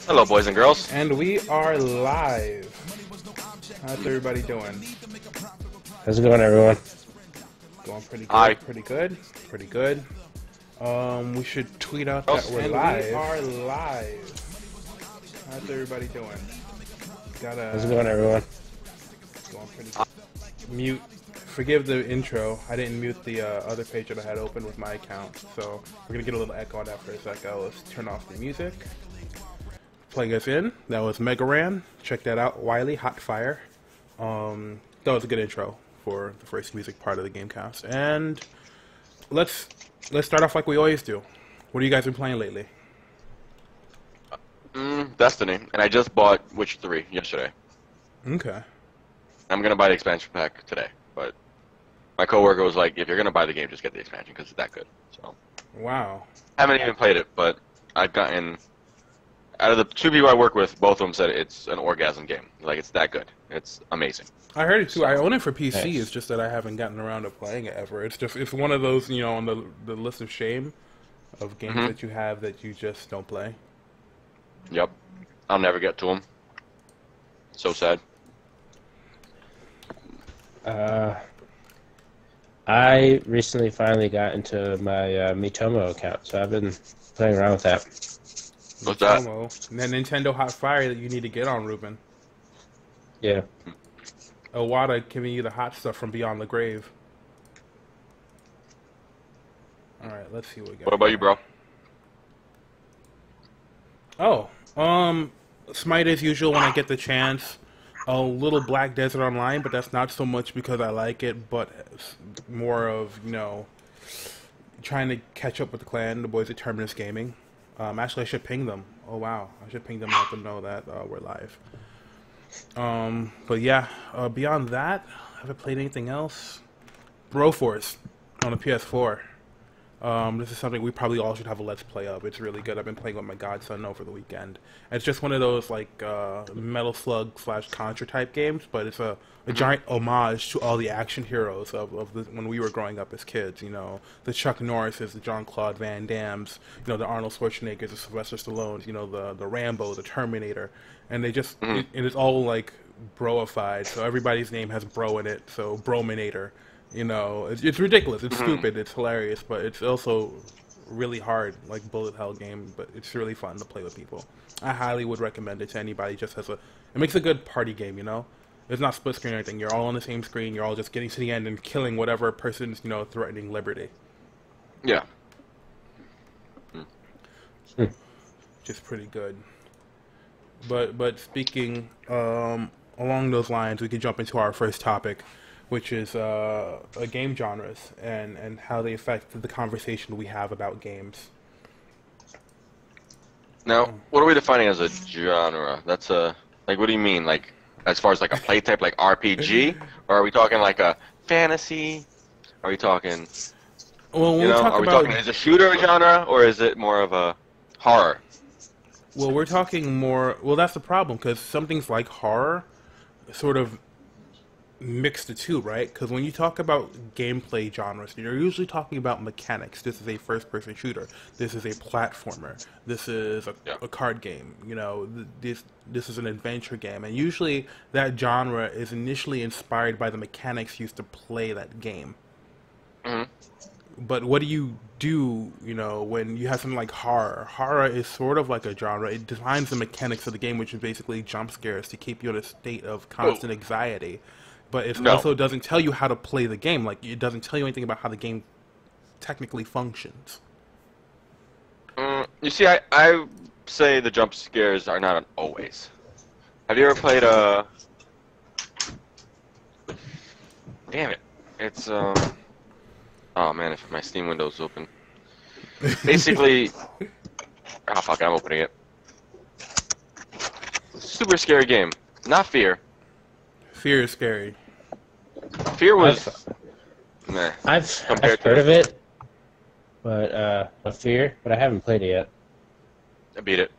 Hello, boys and girls. And we are live. How's everybody doing? How's it going, everyone? Going pretty good. Hi. Pretty good. Pretty good. We should tweet out that we're live. We are live. How's everybody doing? How's it going, everyone? Going pretty good. Mute. Forgive the intro. I didn't mute the other page that I had open with my account, so we're gonna get a little echo on that for a second. Let's turn off the music. Playing us in. That was Megaran. Check that out. Wiley, Hot Fire. That was a good intro for the first music part of the Gamecast. And let's start off like we always do. What have you guys been playing lately? Destiny, and I just bought Witcher 3 yesterday. Okay. I'm gonna buy the expansion pack today, but my coworker was like, "If you're gonna buy the game, just get the expansion because it's that good." So. Wow. I haven't even played it, but I've gotten. Out of the two people I work with, both of them said it's an orgasm game. Like, it's that good. It's amazing. I heard it too. So, I own it for PC. nice. It's just that I haven't gotten around to playing it ever. It's one of those, on the list of shame of games that you have that you just don't play. Yep. I'll never get to them. So sad. I recently finally got into my Miitomo account, so I've been playing around with that. What's that? And that Nintendo Hot Fire that you need to get on, Ruben. Yeah. Owada giving you the hot stuff from beyond the grave. Alright, let's see what we got. What about you, bro? Oh, Smite as usual when I get the chance. A little Black Desert Online, but that's not so much because I like it, but more of, trying to catch up with the clan, the boys at Terminus Gaming. Actually, I should ping them. Oh, wow. I should ping them and let them know that we're live. But yeah, beyond that, have I played anything else? Broforce on the PS4. This is something we probably all should have a Let's Play of. It's really good. I've been playing with my godson over the weekend. It's just one of those, Metal Slug / Contra type games, but it's a giant homage to all the action heroes of when we were growing up as kids, the Chuck Norrises, the Jean-Claude Van Dammes, the Arnold Schwarzeneggers, the Sylvester Stallones, the Rambo, the Terminator, and they just, it's all, broified, so everybody's name has bro in it, so Brominator. It's ridiculous, it's stupid, it's hilarious, but it's also really hard, like bullet hell game, but it's really fun to play with people. I highly would recommend it to anybody. It makes a good party game, It's not split screen or anything. You're all on the same screen, you're all just getting to the end and killing whatever person's, threatening liberty. Yeah. Which is pretty good. But speaking along those lines, we can jump into our first topic, which is game genres and how they affect the conversation we have about games. Now, what are we defining as a genre? That's what do you mean? As far as a play type, like RPG? Or are we talking like a fantasy? Are we talking, well, talking, is a shooter a genre, or is it more of a horror? Well, we're talking more, well, that's the problem, because some things like horror sort of mix the two, right? Because when you talk about gameplay genres, you're usually talking about mechanics. This is a first-person shooter. This is a platformer. This is a card game. This is an adventure game. And usually that genre is initially inspired by the mechanics used to play that game. But what do you do, when you have something like horror? Horror is sort of like a genre. It defines the mechanics of the game, which is basically jump scares to keep you in a state of constant anxiety. But it also doesn't tell you how to play the game. It doesn't tell you anything about how the game technically functions. You see, I say the jump scares are not always. Have you ever played Damn it. It's, Oh man, if my Steam window's open. Basically... Oh fuck, I'm opening it. Super scary game. Not Fear. Fear is scary. Fear was... meh. I've heard of it, but Fear, but I haven't played it yet. I beat it.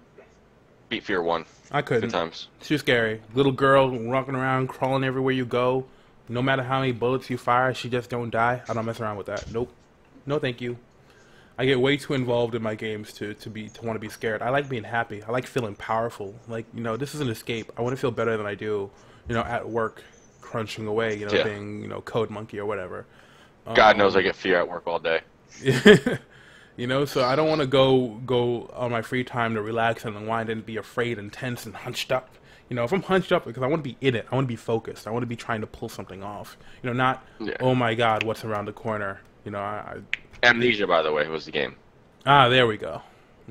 Beat Fear 1. I couldn't. Good times. It's too scary. Little girl walking around, crawling everywhere you go. No matter how many bullets you fire, she just don't die. I don't mess around with that. Nope. No thank you. I get way too involved in my games to want to be scared. I like being happy. I like feeling powerful. Like, this is an escape. I want to feel better than I do, at work, crunching away. Yeah. Being code monkey or whatever. God knows I get fear at work all day. So I don't want to go on my free time to relax and unwind and be afraid and tense and hunched up. If I'm hunched up, because I want to be in it, I want to be focused. I want to be trying to pull something off. Not, oh my God, what's around the corner. Amnesia, by the way, was the game. Ah, there we go.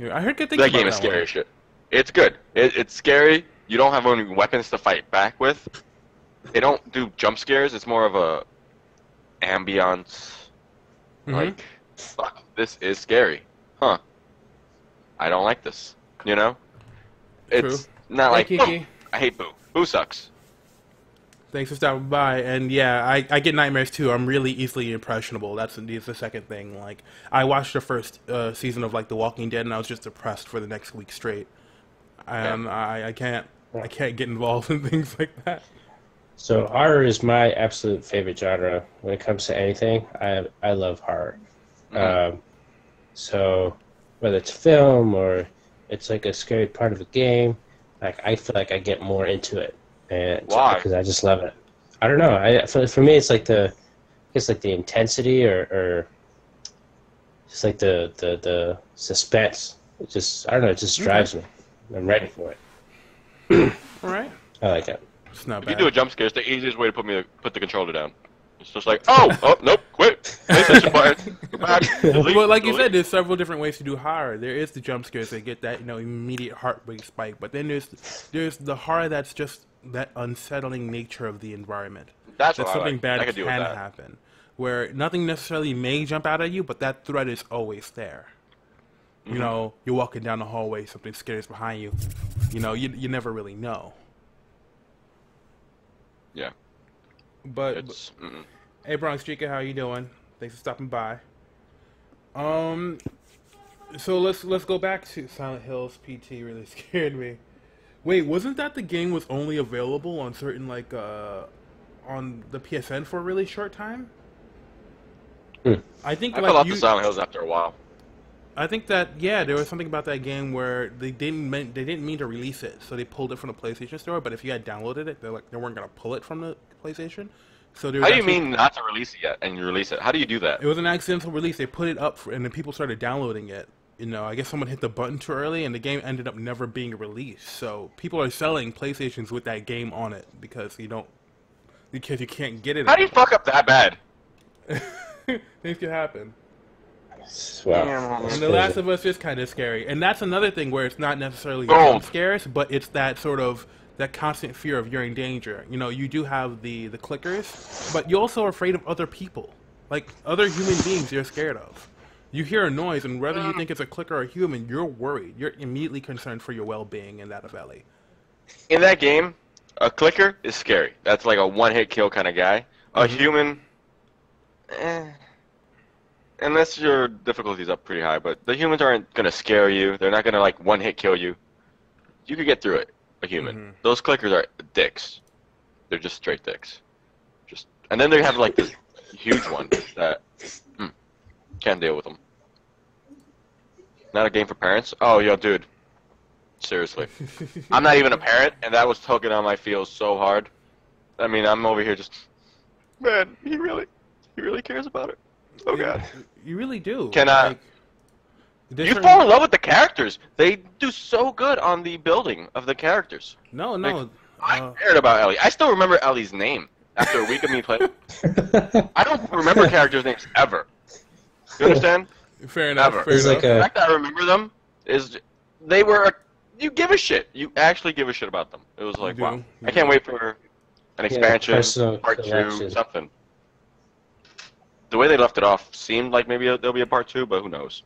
I heard good things That about game is that scary one. as shit. It's good. It's scary. You don't have any weapons to fight back with. They don't do jump scares. It's more of a ambiance. Like, fuck, this is scary. Huh. I don't like this. It's not like, Kiki. I hate Boo. Boo sucks. Thanks for stopping by. And yeah, I get nightmares too. I'm really easily impressionable. That's the second thing. Like, I watched the first season of The Walking Dead, and I was just depressed for the next week straight. And I can't get involved in things like that. So horror is my absolute favorite genre when it comes to anything. I love horror. So whether it's film or it's like a scary part of a game, like I feel like I get more into it, and Why? Because I just love it. I don't know. For me, it's like the intensity or just like the suspense. It just, I don't know. It just drives me. I'm ready for it. All right. I like it. It's not If bad. you do a jump scare, it's the easiest way to put the controller down. It's just like, oh, nope, quit. PlayStation button. Go back. Delete, Well, like you delete. said, there's several different ways to do horror. There is the jump scares that get that immediate heart rate spike, but then there's the horror that's just that unsettling nature of the environment. That's That what I something like. bad I could deal with can that. happen, where nothing necessarily may jump out at you, but that threat is always there. You're walking down the hallway, something scary is behind you. You never really know. Yeah. But It's. hey, Bronx Chica, how you doing? Thanks for stopping by. So let's go back to Silent Hills. PT really scared me. Wait, wasn't that the game was only available on certain on the PSN for a really short time? I think I fell off the Silent Hills after a while. I think that there was something about that game where they didn't mean to release it, so they pulled it from the PlayStation Store. But if you had downloaded it, they weren't gonna pull it from the PlayStation. So there was How do you mean not to release it yet, and you release it? How do you do that? It was an accidental release. They put it up, and then people started downloading it. I guess someone hit the button too early, and the game ended up never being released. So people are selling PlayStations with that game on it because you can't get it. How do you fuck up that bad? Things can happen. Wow. And The Last of Us is kind of scary, and that's another thing where it's not necessarily Boom. jump scares, but it's that sort of that constant fear of you're in danger. You do have the clickers, but you're also afraid of other people, like other human beings you're scared of. You hear a noise, and whether you think it's a clicker or a human, you're worried. You're immediately concerned for your well-being and that of Ellie. In that game, a clicker is scary. That's like a one-hit kill kind of guy. A human, unless your difficulty's up pretty high, but the humans aren't gonna scare you. They're not gonna one-hit kill you. You could get through it. A human. Those clickers are dicks. They're just straight dicks. And then they have this huge one that can't deal with them. Not a game for parents? Oh, yo, dude. Seriously. I'm not even a parent, and that was tugging on my feels so hard. I mean, I'm over here just, man, he really cares about it. Oh god. You really do. You fall in love with the characters. They do so good on the building of the characters. No. I cared about Ellie. I still remember Ellie's name after a week of me playing. I don't remember characters' names ever. You understand? Fair enough. Ever. Fair enough. The fact that I remember them is they were. You give a shit. You actually give a shit about them. It was like, wow. I can't wait for an expansion, part 2, something. The way they left it off seemed like maybe there'll be a part 2, but who knows?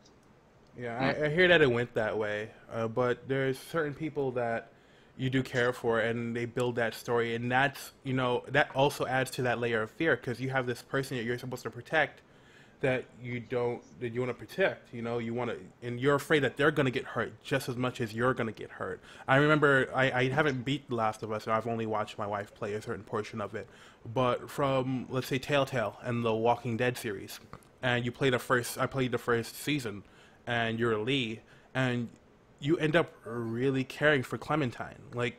Yeah, I hear that it went that way, but there's certain people that you do care for, and they build that story, and that's that also adds to that layer of fear because you have this person that you're supposed to protect that you want to protect. You want to, and you're afraid that they're gonna get hurt just as much as you're gonna get hurt. I remember I haven't beat The Last of Us, and I've only watched my wife play a certain portion of it, but from let's say Telltale and the Walking Dead series. and you play the first. I played the first season, and you're Lee, and you end up really caring for Clementine. Like,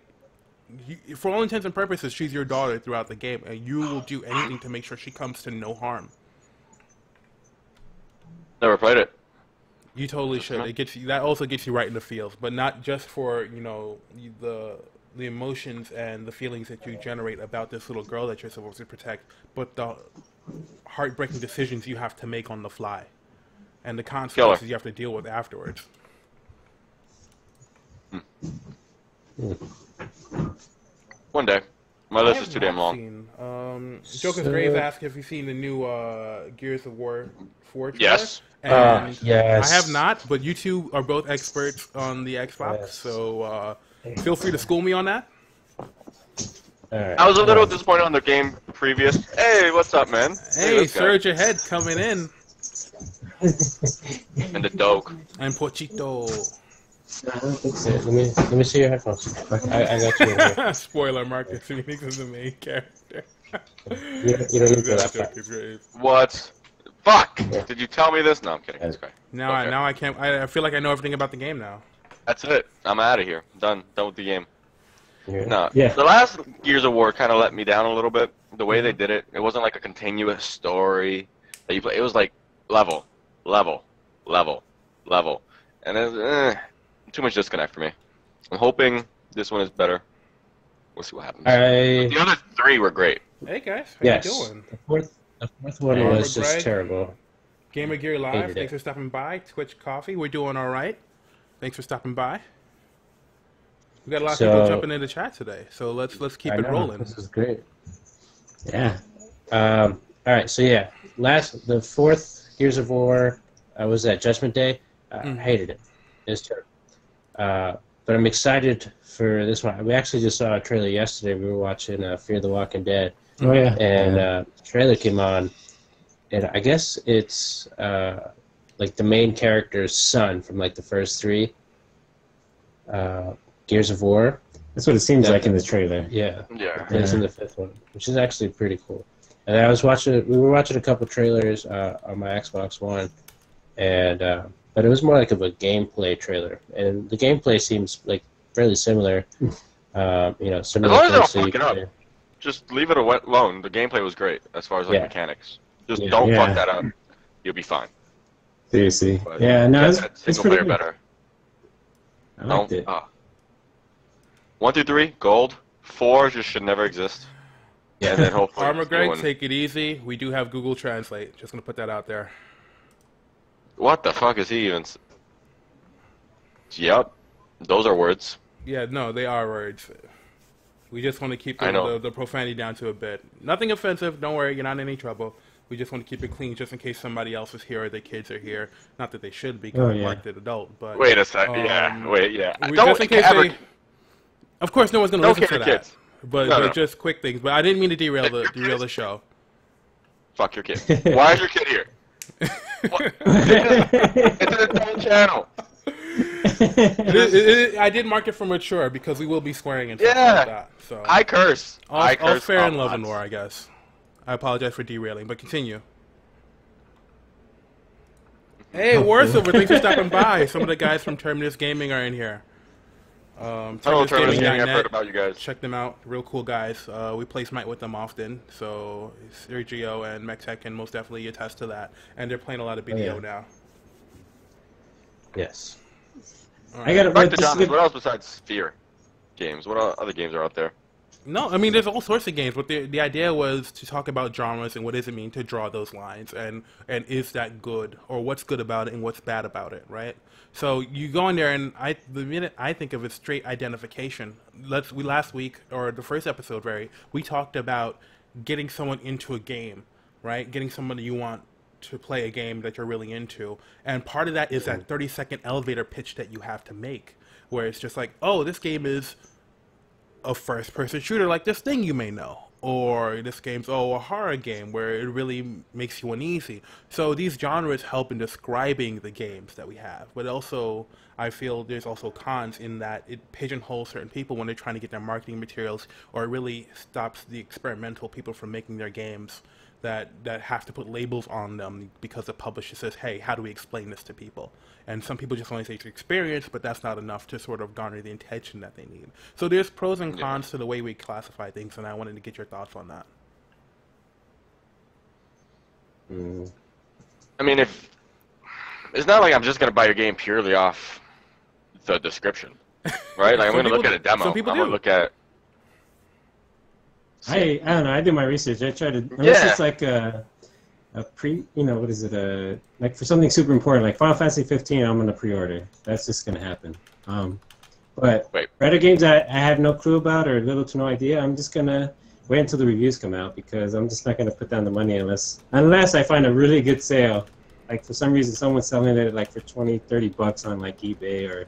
for all intents and purposes, she's your daughter throughout the game, and you will do anything to make sure she comes to no harm. Never played it. You totally should. It gets you. That also gets you right in the feels, but not just for the emotions and the feelings that you generate about this little girl that you're supposed to protect, but the heartbreaking decisions you have to make on the fly, and the consequences you have to deal with afterwards. One day. My list is too damn long. Joker's Grave asked if you've seen the new Gears of War 4 trailer. Yes. And yes. I have not, but you two are both experts on the Xbox, so feel free to school me on that. Right. I was a little disappointed on the game previous. Hey, what's up, man? Hey, SurgeAhead coming in. And the dog. And Pochito. Let me see your headphones. I got you. In here. Spoiler: Marcus Phoenix is the main character. You don't need to. What? Fuck! Yeah. Did you tell me this? No, I'm kidding. Okay. Now I can't. I feel like I know everything about the game now. That's it. I'm out of here. Done with the game. Yeah. No. Yeah. The last Gears of War kind of let me down a little bit. The way they did it, it wasn't like a continuous story that you play. It was like level, and it too much disconnect for me. I'm hoping this one is better. We'll see what happens. The other three were great. Hey guys, how you doing? The fourth one was just terrible. Gamer Gear Live, thanks for stopping by. Twitch Coffee, we're doing all right. Thanks for stopping by. We got a lot of people jumping in the chat today, so let's keep it rolling. This is great. Yeah. All right. So yeah, the fourth Gears of War was at Judgment Day. I hated it. It was terrible. But I'm excited for this one. We actually just saw a trailer yesterday. We were watching Fear the Walking Dead. Oh yeah. And the trailer came on, and I guess it's like the main character's son from like the first three Gears of War. That's what it seems like in the trailer. Yeah. Yeah. It's in the fifth one, which is actually pretty cool. And we were watching a couple trailers on my Xbox One, and but it was more like of a gameplay trailer, and the gameplay seems like fairly similar. Similar. As long as they don't fuck it up. Just leave it alone. The gameplay was great as far as mechanics. Just don't fuck that up. You'll be fine. Seriously. But it's single pretty player good. better. I liked it. 1 through 3, gold. 4 just should never exist. Yeah, and then hopefully. Armor Greg, take it easy. We do have Google Translate. Just gonna put that out there. What the fuck is he even? Yep, those are words. Yeah, no, they are words. We just want to keep the profanity down to a bit. Nothing offensive. Don't worry, you're not in any trouble. We just want to keep it clean, just in case somebody else is here or their kids are here. Not that they should be, because marked an adult. But wait a second. Yeah. Just in case of course, no one's gonna listen to that. Kids. But just quick things. But I didn't mean to derail the show. Fuck your kid. Why is your kid here? It's an adult channel. I did mark it for mature because we will be swearing and stuff like that. So I curse. All fair and love and war, I guess. I apologize for derailing, but continue. Hey, Warsilver, thanks for stopping by. Some of the guys from Terminus Gaming are in here. Hello, Terminus Gaming. I've heard about you guys. Check them out. Real cool guys. We play Smite with them often. So Sergio and Mextech can most definitely attest to that. And they're playing a lot of BDO now. Yes. Right. I got it. Back to John. What else besides Sphere games? What other games are out there? No, I mean, there's all sorts of games, but the idea was to talk about genres and what does it mean to draw those lines, and is that good, or what's good about it and what's bad about it, right? So you go in there, and the minute I think of it, straight identification. Last week, or the first episode, we talked about getting someone into a game, right? Getting somebody you want to play a game that you're really into, and part of that is that 30-second elevator pitch that you have to make, where it's just like, oh, this game is a first-person shooter like this thing you may know, or this game's a horror game where it really makes you uneasy. So these genres help in describing the games that we have, but also I feel there's also cons in that it pigeonholes certain people when they're trying to get their marketing materials, or it really stops the experimental people from making their games that have to put labels on them because the publisher says, hey, how do we explain this to people? And some people just only say it's experience, but that's not enough to sort of garner the attention that they need. So there's pros and cons to the way we classify things, and I wanted to get your thoughts on that. I mean, if it's not like I'm just gonna buy your game purely off the description, right? Like I'm gonna look at a demo. Some people I'm do. gonna look at. I don't know. I do my research. I try to unless it's like a what is it? Like for something super important, like Final Fantasy 15, I'm gonna pre-order. That's just gonna happen. But for other games I have no clue about or little to no idea, I'm just gonna wait until the reviews come out because I'm just not gonna put down the money unless I find a really good sale. Like for some reason someone's selling it like for $20-30 on like eBay or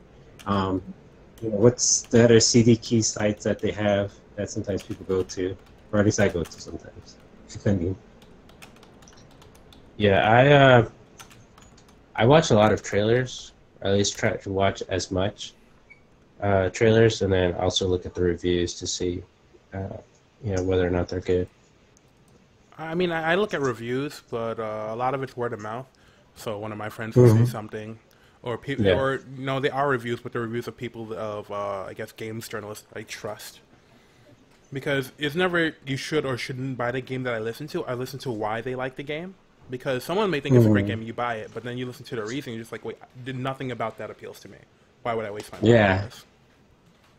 what's the other CD key sites that they have that sometimes people go to, or at least I go to sometimes, depending. Yeah, I watch a lot of trailers, or at least try to watch as much trailers, and then also look at the reviews to see whether or not they're good. I mean, I look at reviews, but a lot of it's word of mouth. So one of my friends will say something, or people, or they are reviews, but they're reviews of people of I guess games journalists I trust. Because it's never you should or shouldn't buy the game that I listen to. I listen to why they like the game. Because someone may think it's a great game and you buy it, but then you listen to the reason, you're just like, wait, nothing about that appeals to me. Why would I waste my money on this?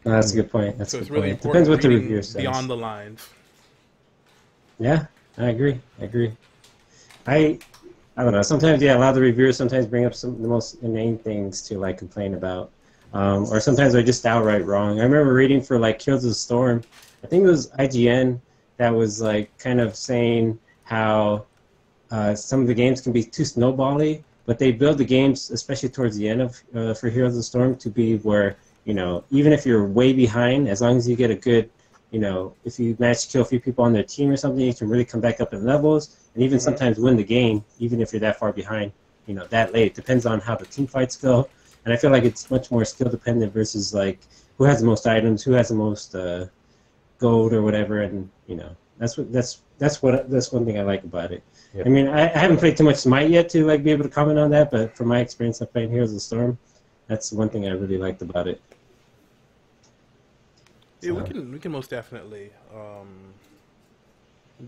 No, that's a good point. That's so a good it's really point. important Depends what the reading reviewer says. beyond the lines. Yeah, I agree. I don't know. Sometimes, a lot of the reviewers sometimes bring up some of the most inane things to like complain about, or sometimes they're just outright wrong. I remember reading for like Heroes of the Storm. I think it was IGN that was like kind of saying how some of the games can be too snowbally, but they build the games, especially towards the end of for Heroes of the Storm, to be where even if you're way behind, as long as you get a good if you manage to kill a few people on their team or something, you can really come back up in levels and even sometimes win the game, even if you're that far behind, that late. It depends on how the team fights go. And I feel like it's much more skill dependent versus like who has the most items, who has the most gold or whatever, and that's one thing I like about it. Yep. I mean, I haven't played too much Smite yet to like be able to comment on that, but from my experience of playing Heroes of the Storm, that's one thing I really liked about it. Yeah, we can most definitely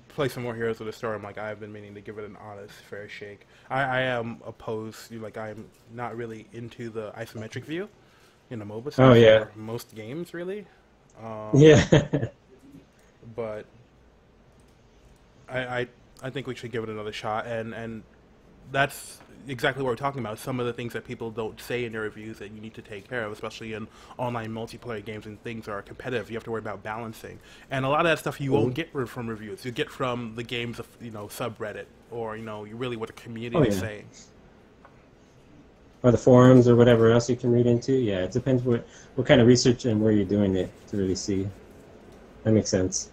play some more Heroes of the Storm. Like I've been meaning to give it an honest, fair shake. I am opposed. Like I'm not really into the isometric view in the MOBA stuff. For most games, really. But I think we should give it another shot, and that's exactly what we're talking about. Some of the things that people don't say in their reviews that you need to take care of, especially in online multiplayer games and things that are competitive. You have to worry about balancing, and a lot of that stuff you won't get from reviews. You get from the game's subreddit, or you really what the community is saying, or the forums or whatever else you can read into. Yeah, it depends what kind of research and where you're doing it to really see. That makes sense.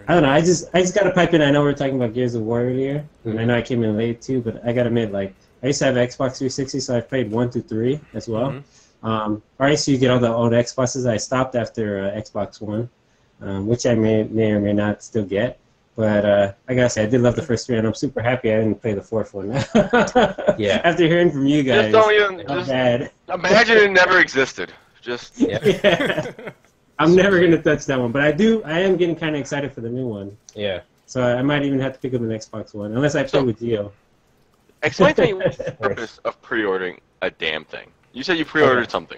I don't know. I just got to pipe in. I know we were talking about Gears of War earlier, and I know I came in late too. But I got to admit, like I used to have Xbox 360, so I played 1 through 3 as well. Or I used to get all the old Xboxes. I stopped after Xbox One, which I may or may not still get. But I gotta say, I did love the first 3, and I'm super happy I didn't play the 4th one. After hearing from you guys, bad. Imagine it never existed. Just I'm never going to touch that one, but I am getting kind of excited for the new one. Yeah. So I might even have to pick up an Xbox One, unless I play with Gio. Explain to me what's the purpose of pre-ordering a damn thing. You said you pre-ordered something.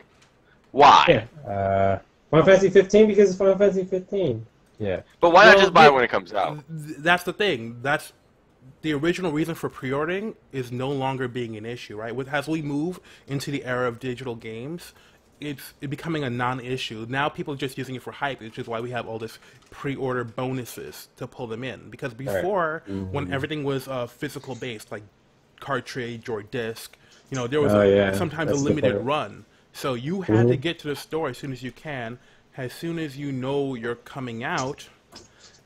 Why? Yeah. Final Fantasy 15 because it's Final Fantasy 15. Yeah. But why not just buy it when it comes out? That's the thing. That's the original reason for pre-ordering is no longer being an issue, right? As we move into the era of digital games, it's becoming a non-issue. Now people are just using it for hype, which is why we have all this pre-order bonuses to pull them in. Because before, when everything was physical based, like cartridge or disc, there was sometimes a limited run. So you had to get to the store as soon as you can, as soon as you know you're coming out,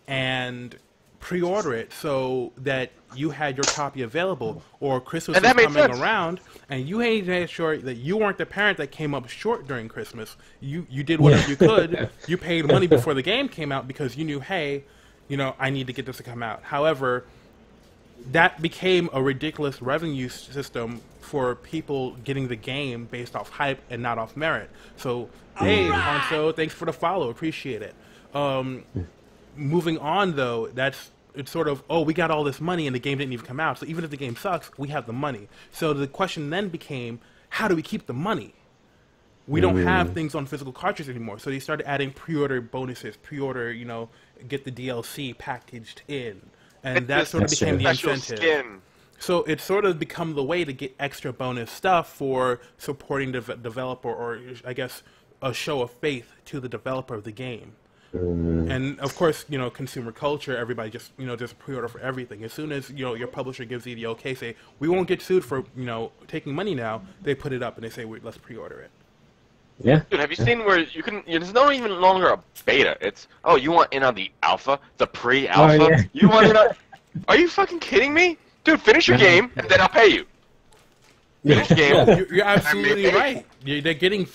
and pre-order it so that you had your copy available, or Christmas was coming around and you had to make sure that you weren't the parent that came up short during Christmas. You did whatever you could. You paid money before the game came out because you knew, hey, I need to get this to come out. However, that became a ridiculous revenue system for people getting the game based off hype and not off merit. So, hey, Hanso, thanks for the follow. Appreciate it. Moving on, though, it's sort of, we got all this money and the game didn't even come out. So even if the game sucks, we have the money. So the question then became, how do we keep the money? We don't have things on physical cartridges anymore. So they started adding pre-order bonuses, pre-order, get the DLC packaged in. And that sort of became the incentive. Skin. So it's sort of become the way to get extra bonus stuff for supporting the developer, or I guess a show of faith to the developer of the game. And of course, consumer culture, everybody just, just pre-order for everything. As soon as, your publisher gives you the okay, say, we won't get sued for, taking money now, they put it up and they say, wait, let's pre-order it. Yeah. Dude, have you seen where you can? It's not even longer a beta. It's you want in on the alpha, the pre-alpha. Oh, yeah. You want in on? Are you fucking kidding me, dude? Finish your game and then I'll pay you. Finish the game. You're absolutely right. They're getting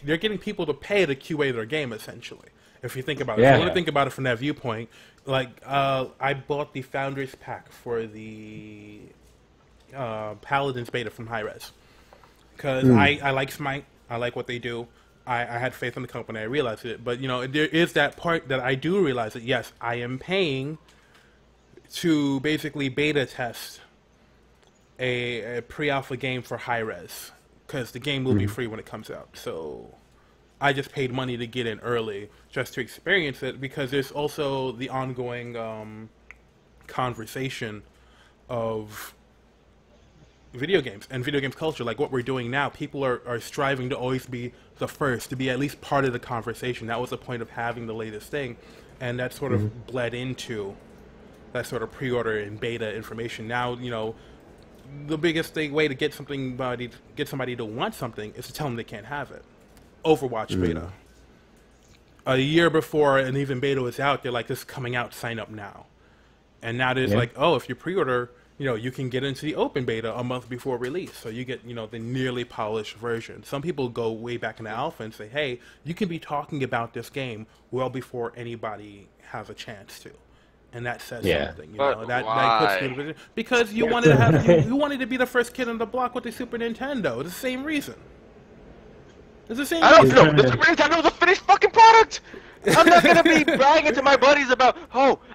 They're getting people to pay to QA their game, essentially. If you think about it, if you want to think about it from that viewpoint, like I bought the Founders Pack for the Paladins beta from Hi-Rez because I like Smite. I like what they do. I had faith in the company. I realized it. But, there is that part that I do realize that, yes, I am paying to basically beta test a pre-alpha game for Hi-Rez because the game will be free when it comes out. So I just paid money to get in early just to experience it because there's also the ongoing conversation of video games and video games culture, like what we're doing now. People are striving to always be the first, to be at least part of the conversation. That was the point of having the latest thing, and that sort of bled into that sort of pre-order and beta information. Now, the biggest way to get somebody to want something is to tell them they can't have it. Overwatch beta. A year before an even beta was out, they're like, this is coming out, sign up now. And now there's like, if you pre-order, you can get into the open beta a month before release. So you get, the nearly polished version. Some people go way back in the alpha and say, hey, you can be talking about this game well before anybody has a chance to. And that says something, that puts you in a position. Because you wanted to have, you wanted to be the first kid on the block with the Super Nintendo. It's the same reason. It's the same I don't reason. know. The Super Nintendo was a finished fucking product. I'm not gonna be bragging to my buddies about,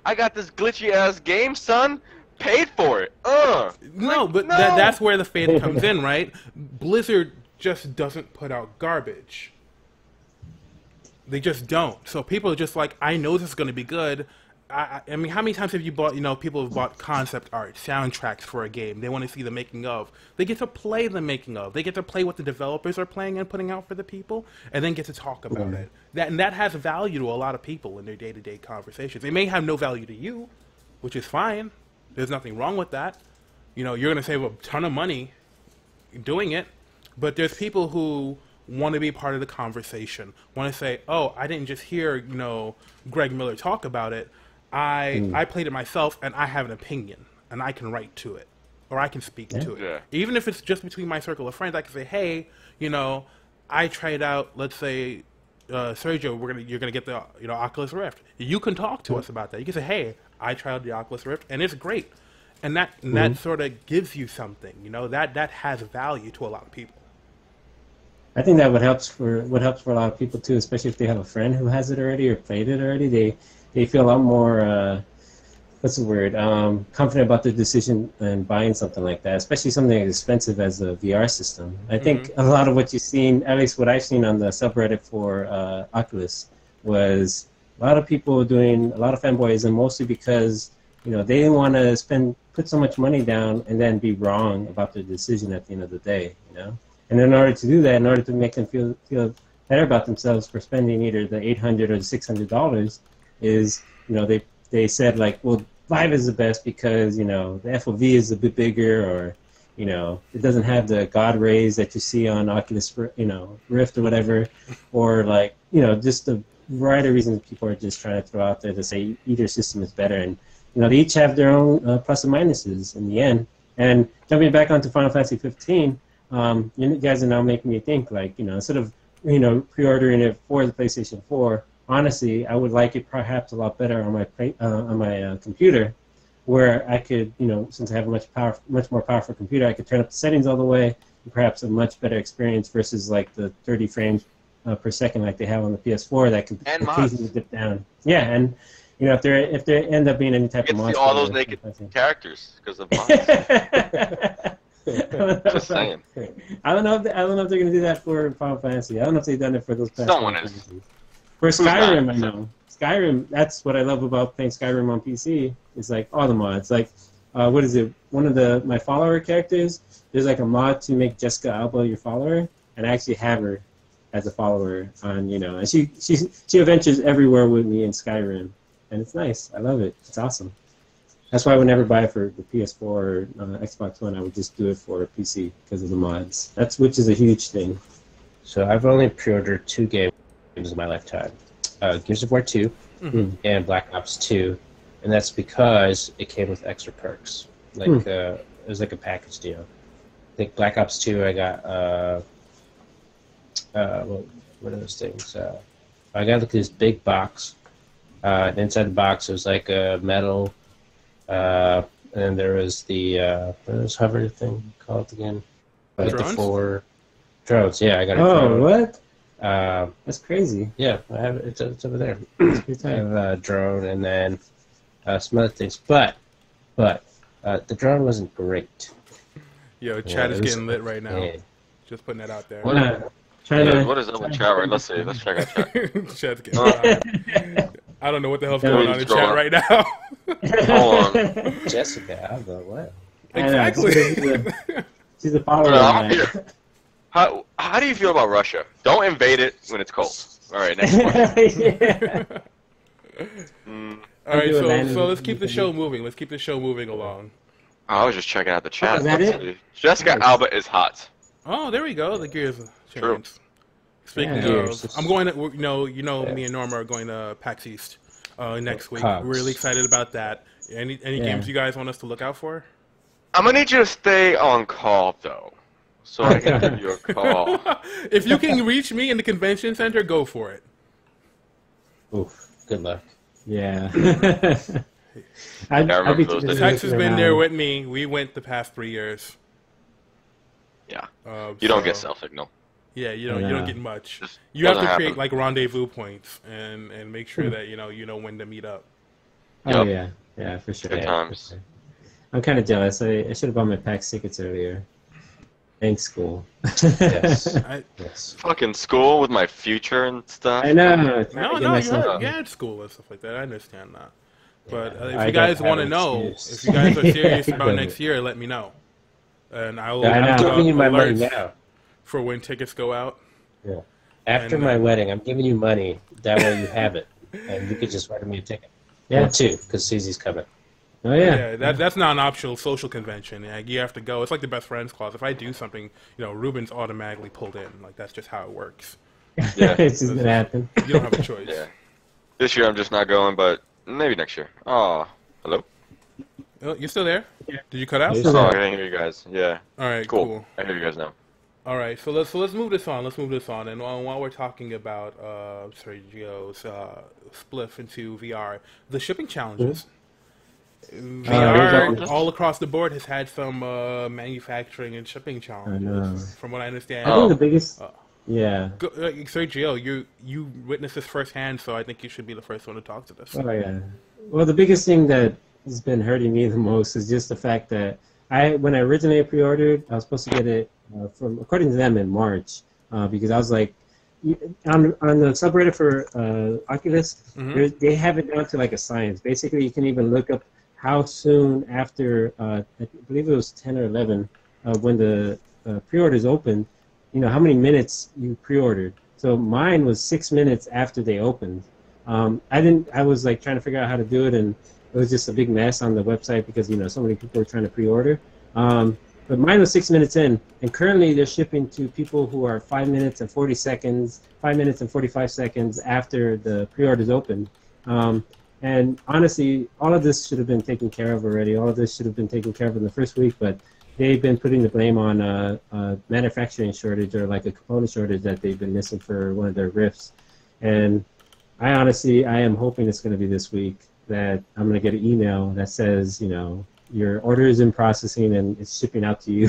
I got this glitchy ass game, son. Paid for it. No, but that's where the faith comes in, right? Blizzard just doesn't put out garbage. They just don't. So people are just like, I know this is going to be good. I mean, how many times have you bought, people have bought concept art, soundtracks for a game. They want to see the making of. They get to play the making of. They get to play what the developers are playing and putting out for the people, and then get to talk about it. That has value to a lot of people in their day-to-day conversations. They may have no value to you, which is fine. There's nothing wrong with that. You're going to save a ton of money doing it, but there's people who want to be part of the conversation, want to say, I didn't just hear, Greg Miller talk about it. I played it myself, and I have an opinion, and I can write to it, or I can speak to it. Yeah. Even if it's just between my circle of friends, I can say, hey, I tried out, let's say, Sergio, you're gonna get the Oculus Rift. You can talk to us about that. You can say, hey, I tried out the Oculus Rift, and it's great. And that sort of gives you something, that has value to a lot of people. I think that what helps for a lot of people too, especially if they have a friend who has it already or played it already. They feel a lot more confident about their decision in buying something like that, especially something as expensive as a VR system. I think a lot of what you've seen, at least what I've seen on the subreddit for Oculus, was a lot of people doing a lot of fanboyism, mostly because they didn't want to put so much money down and then be wrong about their decision at the end of the day. And in order to do that, in order to make them feel better about themselves for spending either the $800 or the $600, is they said like, well, Vive is the best because the FOV is a bit bigger, or it doesn't have the God rays that you see on Oculus Rift or whatever, or like just the variety of reasons people are just trying to throw out there to say either system is better, and they each have their own plus and minuses in the end. And jumping back onto Final Fantasy 15, you guys are now making me think like instead of pre-ordering it for the PlayStation 4, honestly, I would like it perhaps a lot better on my computer, where I could, since I have a much more powerful computer, I could turn up the settings all the way, and perhaps a much better experience versus like the 30 frames per second like they have on the PS4 that can And occasionally mods. dip down. Yeah, and if there end up being any type You of get to see mods, all those naked characters because of mods. Just saying. I don't know if they're gonna do that for Final Fantasy. I don't know if they've done it for those past Someone Final is. Fantasies. For Skyrim, I know. Skyrim, that's what I love about playing Skyrim on PC. Is like all the mods. Like, what is it? One of my follower characters. There's like a mod to make Jessica Alba your follower, and I actually have her as a follower on, and she adventures everywhere with me in Skyrim, and it's nice. I love it. It's awesome. That's why I would never buy it for the PS4 or Xbox One. I would just do it for PC because of the mods. Which is a huge thing. So I've only pre-ordered 2 games in my lifetime. Gears of War 2 and Black Ops 2. And that's because it came with extra perks. Like it was like a package deal. I think Black Ops 2 I got what are those things? I got like this big box. And inside the box it was like a metal and then there was the what was hover thing called again? Like the Drones? 4 drones. Yeah, I got a Oh, drone. what? Um, That's crazy. yeah, I have it. It's over there. It's I pretty tight. have a drone and then some other things, but the drone wasn't great. Yo, chat is it was- getting lit right now. Yeah. Just putting that out there. What? Trying Yeah, to. what is up with chat? Right, let's see. Let's check out chat. Chat's getting lit. I don't know what the hell's going on in Scroll chat up. right now. Hold on. Jessica, I don't know what. Exactly. She's a follower. I'm of mine. here. How do you feel about Russia? Don't invade it when it's cold. All right, next one. Yeah. All right, do a land so let's in- keep the show moving. Let's keep the show moving along. I was just checking out the chat. is that Let's it? see. Jessica Nice. Alba is hot. Oh, there we go. The gears True. changed. Speaking Yeah. of, Gears. I'm going to, Yeah. me and Norma are going to PAX East next week. Cogs. We're really excited about that. Any Yeah. games you guys want us to look out for? I'm gonna need you to stay on call though, so I can give you a call. If you can reach me in the convention center, go for it. Oof, good luck. Yeah. I remember those days. Tex has been there with me. We went the past 3 years. Yeah, you don't get So- cell signal. Yeah, you don't get much. Just You have to doesn't create happen. like rendezvous points and make sure that you know when to meet up. Oh Yep. yeah, for sure. Good Yeah, times. for sure. I'm kind of jealous. I should have bought my PAX tickets earlier. Thanks, school. Yes. I, Yes. Fucking school with my future and stuff. I know. no, Get no, myself- you're at school and stuff like that. I understand that. But if I you don't guys have want to an know, excuse. if you guys are serious Yeah. about next year, let me know, and I will. Yeah, I know. I'm put giving you my money alerts now. for when tickets go out. Yeah. After And, my wedding, I'm giving you money. That way you have it, and you could just write me a ticket. Yeah. Or 2, because Susie's coming. Oh yeah. That's not an optional social convention. Like, you have to go. It's like the best friends clause. If I do something, Ruben's automatically pulled in. Like, that's just how it works. Yeah. It's just gonna happen. You don't have a choice. Yeah. This year I'm just not going, but maybe next year. Oh, hello. Oh, you still there? Yeah. Did you cut out? Yeah. Oh, I can hear you guys. Yeah. All right, Cool. cool. I hear you guys now. All right, so let's move this on. Let's move this on. And while we're talking about Sergio's spliff into VR, the shipping challenges. VR all across the board has had some manufacturing and shipping challenges. know. From what I understand, I think the biggest. Oh. Yeah. Sergio, you witnessed this firsthand, so I think you should be the first one to talk to this. Oh yeah. Well, the biggest thing that has been hurting me the most is just the fact that when I originally pre-ordered, I was supposed to get it from, according to them, in March, because I was like, on the subreddit for Oculus, they have it down to like a science. Basically, you can even look up how soon after, I believe it was 10 or 11, when the pre-orders opened, how many minutes you pre-ordered. So mine was 6 minutes after they opened. I was like trying to figure out how to do it, and it was just a big mess on the website because so many people were trying to pre-order. But mine was 6 minutes in, and currently they're shipping to people who are 5 minutes and 40 seconds, 5 minutes and 45 seconds after the pre-orders open. And honestly, all of this should have been taken care of already. All of this should have been taken care of in the first week, but they've been putting the blame on a manufacturing shortage or like a component shortage that they've been missing for one of their rifts. And I am hoping it's going to be this week that I'm going to get an email that says, your order is in processing and it's shipping out to you.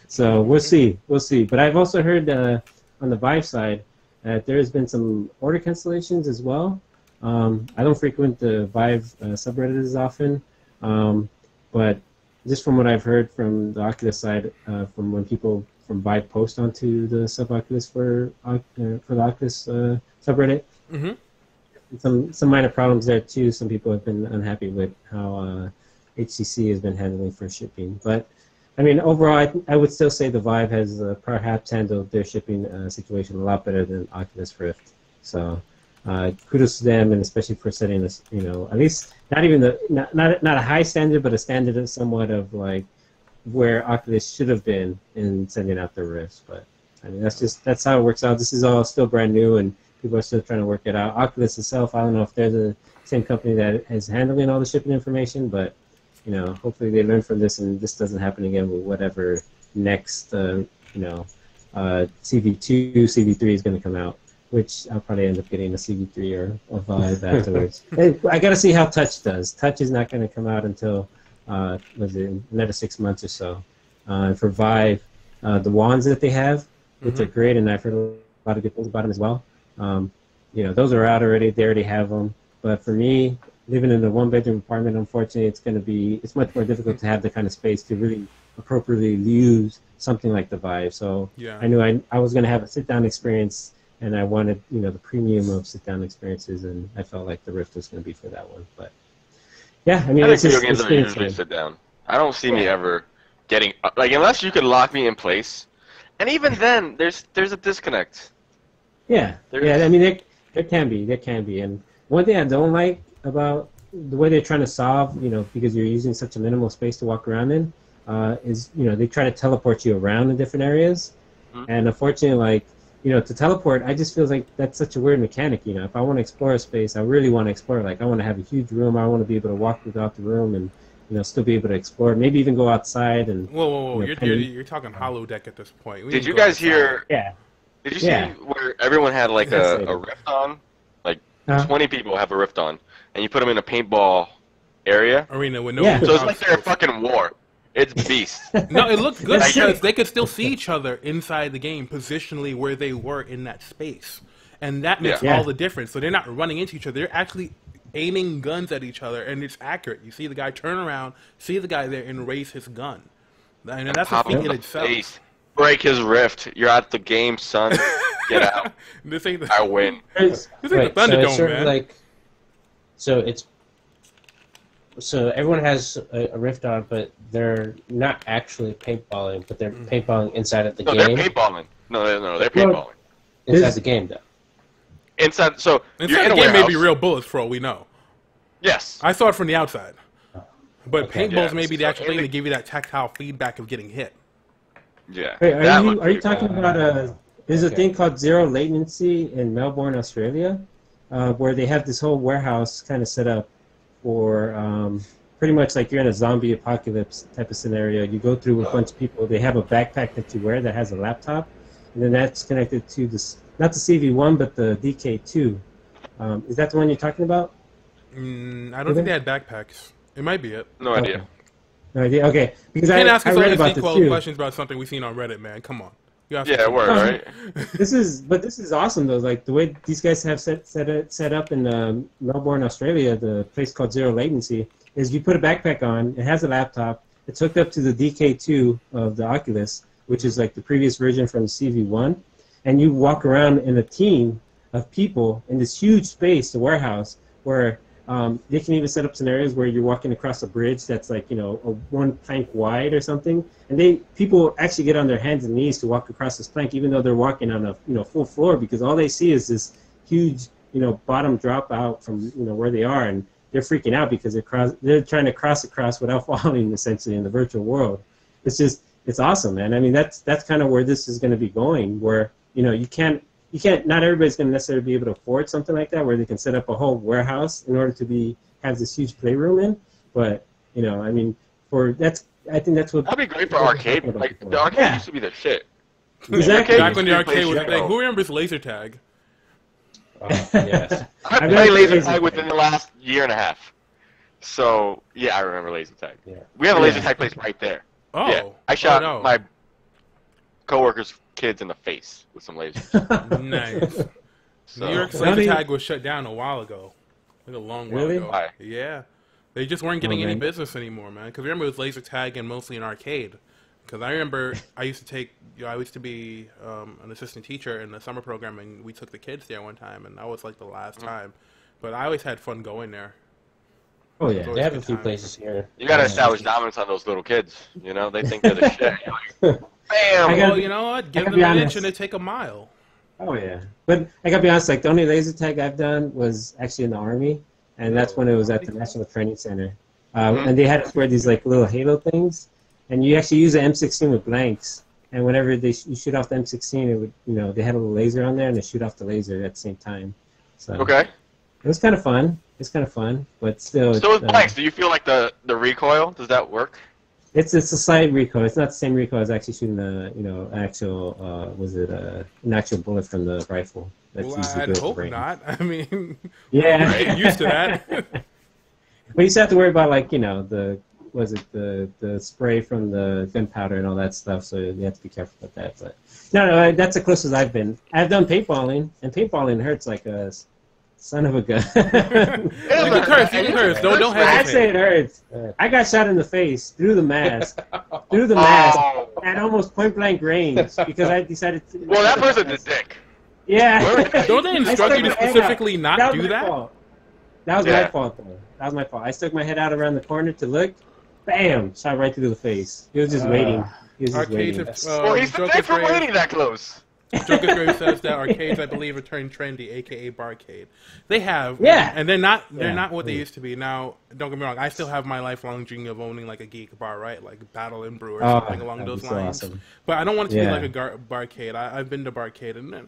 So we'll see. But I've also heard on the Vive side that there has been some order cancellations as well. I don't frequent the Vive subreddit as often, but just from what I've heard from the Oculus side, from when people from Vive post onto the sub-Oculus for the Oculus subreddit, some minor problems there too. Some people have been unhappy with how HTC has been handling for shipping. But I mean, overall, I would still say the Vive has perhaps handled their shipping situation a lot better than Oculus Rift. So kudos to them, and especially for setting this, at least not even not a high standard, but a standard of somewhat of like where Oculus should have been in sending out their Rifts. But I mean, that's how it works out. This is all still brand new, and people are still trying to work it out. Oculus itself, I don't know if they're the same company that is handling all the shipping information, but hopefully they learn from this and this doesn't happen again with whatever next, CV2, CV3 is going to come out, which I'll probably end up getting a CV3 or a Vive afterwards. I got to see how Touch does. Touch is not going to come out until, another 6 months or so. For Vive, the wands that they have, which are great, and I've heard a lot of good things about them as well. Those are out already. They already have them. But for me, living in a one-bedroom apartment, unfortunately, it's much more difficult to have the kind of space to really appropriately use something like the Vive. So I knew I was going to have a sit-down experience, and I wanted, the premium of sit-down experiences, and I felt like the Rift was going to be for that one. But yeah, I mean, I think video games are usually sit-down. I don't see me ever getting unless you could lock me in place, and even then, there's a disconnect. Yeah, I mean, there can be, and one thing I don't like about the way they're trying to solve, because you're using such a minimal space to walk around in, is, they try to teleport you around in different areas, and unfortunately, to teleport, I just feel like that's such a weird mechanic, if I want to explore a space, I really want to explore, I want to have a huge room, I want to be able to walk throughout the room and, still be able to explore, maybe even go outside and... Whoa, you're talking holodeck at this point. Did you guys hear... Yeah. Did you see where everyone had a Rift on? 20 people have a Rift on, and you put them in a paintball area. Arena with no... So it's like they're a fucking war. It's beast. No, it looked good because they could still see each other inside the game, positionally where they were in that space. And that makes all the difference. So they're not running into each other. They're actually aiming guns at each other, and it's accurate. You see the guy turn around, see the guy there, and raise his gun. And that's a feat in itself. Break his Rift. You're at the game, son. Get out. This ain't the... I win. This ain't the Thunderdome, man. So everyone has a Rift on, but they're not actually paintballing, but they're paintballing inside of the game. No, they're paintballing. No, they're paintballing. Inside the game, though. Inside the game may be real bullets for all we know. Yes. I saw it from the outside. But paintballs may be the actual thing to give you that tactile feedback of getting hit. Yeah. Wait, are you talking about there's a thing called zero latency in Melbourne, Australia, where they have this whole warehouse kind of set up for pretty much like you're in a zombie apocalypse type of scenario. You go through with a bunch of people. They have a backpack that you wear that has a laptop, and then that's connected to this, not the CV1, but the DK2. Is that the one you're talking about? I don't think they had backpacks. It might be it. No idea. No idea. Okay, because you can't ask us read about the two questions about something we've seen on Reddit, man. Come on. Right. This is awesome though. Like the way these guys have set up in Melbourne, Australia, the place called Zero Latency, is you put a backpack on. It has a laptop. It's hooked up to the DK2 of the Oculus, which is like the previous version from the CV1, and you walk around in a team of people in this huge space, the warehouse, where they can even set up scenarios where you're walking across a bridge that's like, a 1 plank wide or something, and people actually get on their hands and knees to walk across this plank, even though they're walking on a full floor, because all they see is this huge bottom drop out from where they are, and they're freaking out because they're trying to cross across without falling, essentially, in the virtual world. It's awesome, man. I mean, that's kind of where this is going to be going, where you can't, not everybody's going to necessarily be able to afford something like that, where they can set up a whole warehouse in order to have this huge playroom in. But, I mean, I think that's what... That'd be great for arcade. Like, the arcade used to be the shit. Exactly. Back when the arcade was... Like, who remembers laser tag? Yes. I I've played never laser played tag within the last year and a half. So yeah, I remember laser tag. Yeah. We have a laser Yeah. tag place right there. Oh, Yeah, I oh shot no, my coworkers' kids in the face with some lasers. nice. So New York's The laser only- tag was shut down a while ago, like a long while Really? ago. Why? Yeah, they just weren't getting any man. business anymore, man. Because remember, it was laser tag and mostly an arcade. Because I remember I used to take, I used to be an assistant teacher in the summer program, and we took the kids there one time, and that was like the last time. But I always had fun going there. Oh yeah. They have a good few time. places here. you gotta establish dominance on those little kids. You know, they think they're the shit. You're like, bam! I got- Well, you know what? Give gotta them be an inch honest. and they take a mile. Oh yeah. But I gotta be honest, like the only laser tag I've done was actually in the Army, and that's when it was at the National Training Center. And they had us wear these like little halo things, and you actually use an M16 with blanks. And whenever you shoot off the M16, it would, you know, they had a little laser on there, and they shoot off the laser at the same time. So Okay. it was kind of fun. It's kind of fun, but still. So with blanks, do you feel like the recoil? Does that work? It's a slight recoil. It's not the same recoil as actually shooting a actual an actual bullet from the rifle. That's Well, usually I'd good hope range. not. I mean, Yeah. get used to that. But you still have to worry about like the spray from the gunpowder and all that stuff. So you have to be careful with that. But no, that's the closest I've been. I've done paintballing, and paintballing hurts like a son of a gun. You can curse. You can curse. Don't I'd say hesitate. it hurts. I got shot in the face through the mask, Oh. at almost point blank range because I decided to. Well, that person's a dick. Yeah. Don't they instruct you to specifically not That do was my that? fault. That was Yeah. my fault, though. That was my fault. I stuck my head out around the corner to look. Bam! Shot right through the face. He was just waiting. He was just Arcades waiting. have, Well, he's the dick for waiting that close. Joker's Grave says that arcades, I believe, are turning trendy, aka barcade. They have, Yeah. and they're not Yeah. what they used to be. Now, don't get me wrong, I still have my lifelong dream of owning like a geek bar, right, like Battle and Brew or something along that'd those be so lines. awesome. But I don't want it to be Yeah. like a barcade. I've been to barcade, and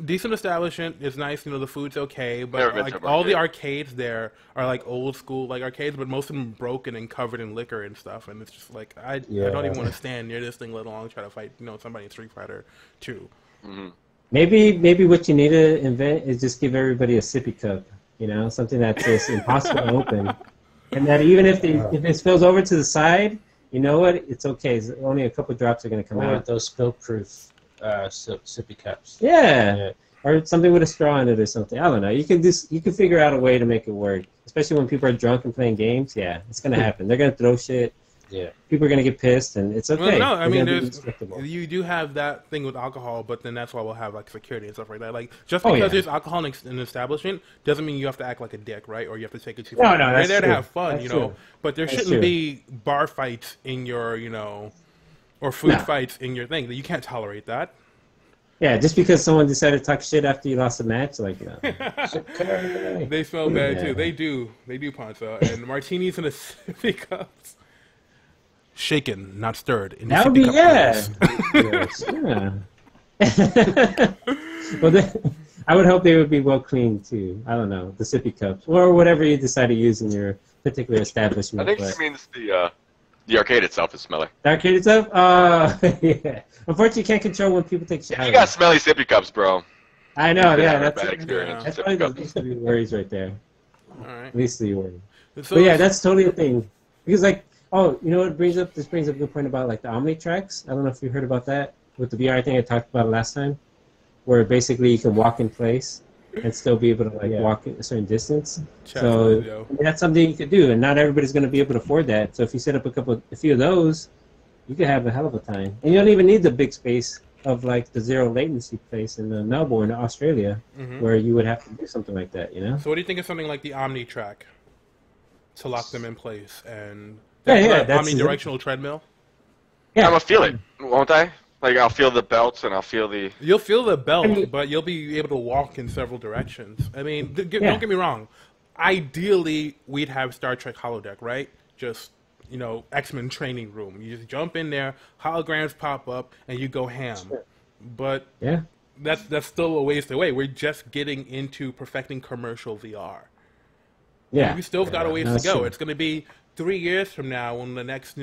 decent establishment. It's nice, you know, the food's okay, Never but been like to a all the barcade. arcades there are like old school like arcades, but most of them broken and covered in liquor and stuff, and it's just like I don't even want to stand near this thing, let alone try to fight somebody in Street Fighter 2. Maybe what you need to invent is just give everybody a sippy cup. You know, something that's just impossible to open, and that even if it spills over to the side, you know what? It's okay. It's only a couple drops are going to come Or out. those spill-proof sippy cups. Yeah. Or something with a straw in it or something. I don't know. You can figure out a way to make it work. Especially when people are drunk and playing games. Yeah, it's gonna happen. They're gonna throw shit. Yeah. People are gonna get pissed, and it's okay. Well, no, I They're mean, gonna be there's respectable. you do have that thing with alcohol, but then that's why we'll have like security and stuff like that. Like just Oh, because yeah. there's alcohol in an establishment doesn't mean you have to act like a dick, right? Or you have to take it too No, far. no, You're that's there to true. have fun, That's you know. true. But there That's shouldn't true. be bar fights in your, or food No. fights in your thing. You can't tolerate that. Yeah, just because someone decided to talk shit after you lost a match, like no. They smell bad Yeah. too. They do, Ponzo. And martinis in a sippy cups. Shaken, not stirred. In That would sippy be cup yeah. Well, I would hope they would be well cleaned too. I don't know, the sippy cups or whatever you decide to use in your particular I establishment. think but it means the arcade itself is smelly. the arcade itself, yeah. Unfortunately, you can't control when people take showers. You got smelly sippy cups, bro. I know, You could yeah. have a That's bad experience That's with probably sippy the cups. least of your worries right there. All right. Least of your worries. So, But yeah, that's totally a thing. Because like, oh, you know what brings up? This brings up a good point about like the Omni tracks. I don't know if you heard about that with the VR thing I talked about last time, where basically you can walk in place and still be able to like walk a certain distance. Chat So video. I mean, that's something you could do, and not everybody's going to be able to afford that. So if you set up a few of those, you could have a hell of a time, and you don't even need the big space of like the zero latency place in Melbourne, Australia, where you would have to do something like that. You know? So what do you think of something like the Omni track to lock them in place and Yeah, that's omnidirectional treadmill? Yeah. I'm gonna feel it, won't I? Like I'll feel the belts and I'll feel the. You'll feel the belt, I mean- but you'll be able to walk in several directions. I mean, don't Yeah. get me wrong. Ideally, we'd have Star Trek holodeck, right? Just X-Men training room. You just jump in there, holograms pop up, and you go ham. But Yeah. that's still a ways away. We're just getting into perfecting commercial VR. Yeah. We still got a ways to that's go. true. It's going to be 3 years from now when the next,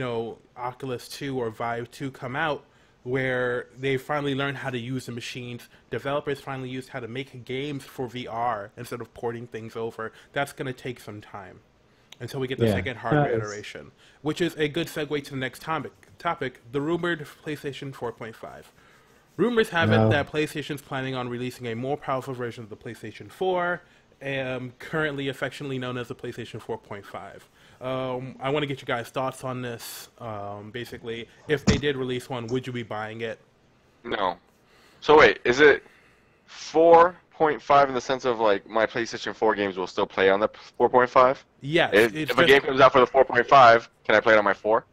Oculus 2 or Vive 2 come out. where they finally learned how to use the machines. Developers finally used how to make games for VR instead of porting things over. That's going to take some time until we get the second hardware iteration, which is a good segue to the next topic, the rumored PlayStation 4.5. Rumors have it that PlayStation's planning on releasing a more powerful version of the PlayStation 4, currently affectionately known as the PlayStation 4.5. I want to get you guys' thoughts on this. Basically, if they did release one, would you be buying it? No. So wait, is it 4.5 in the sense of like my PlayStation 4 games will still play on the 4.5? Yes. If a game comes out for the 4.5, can I play it on my 4?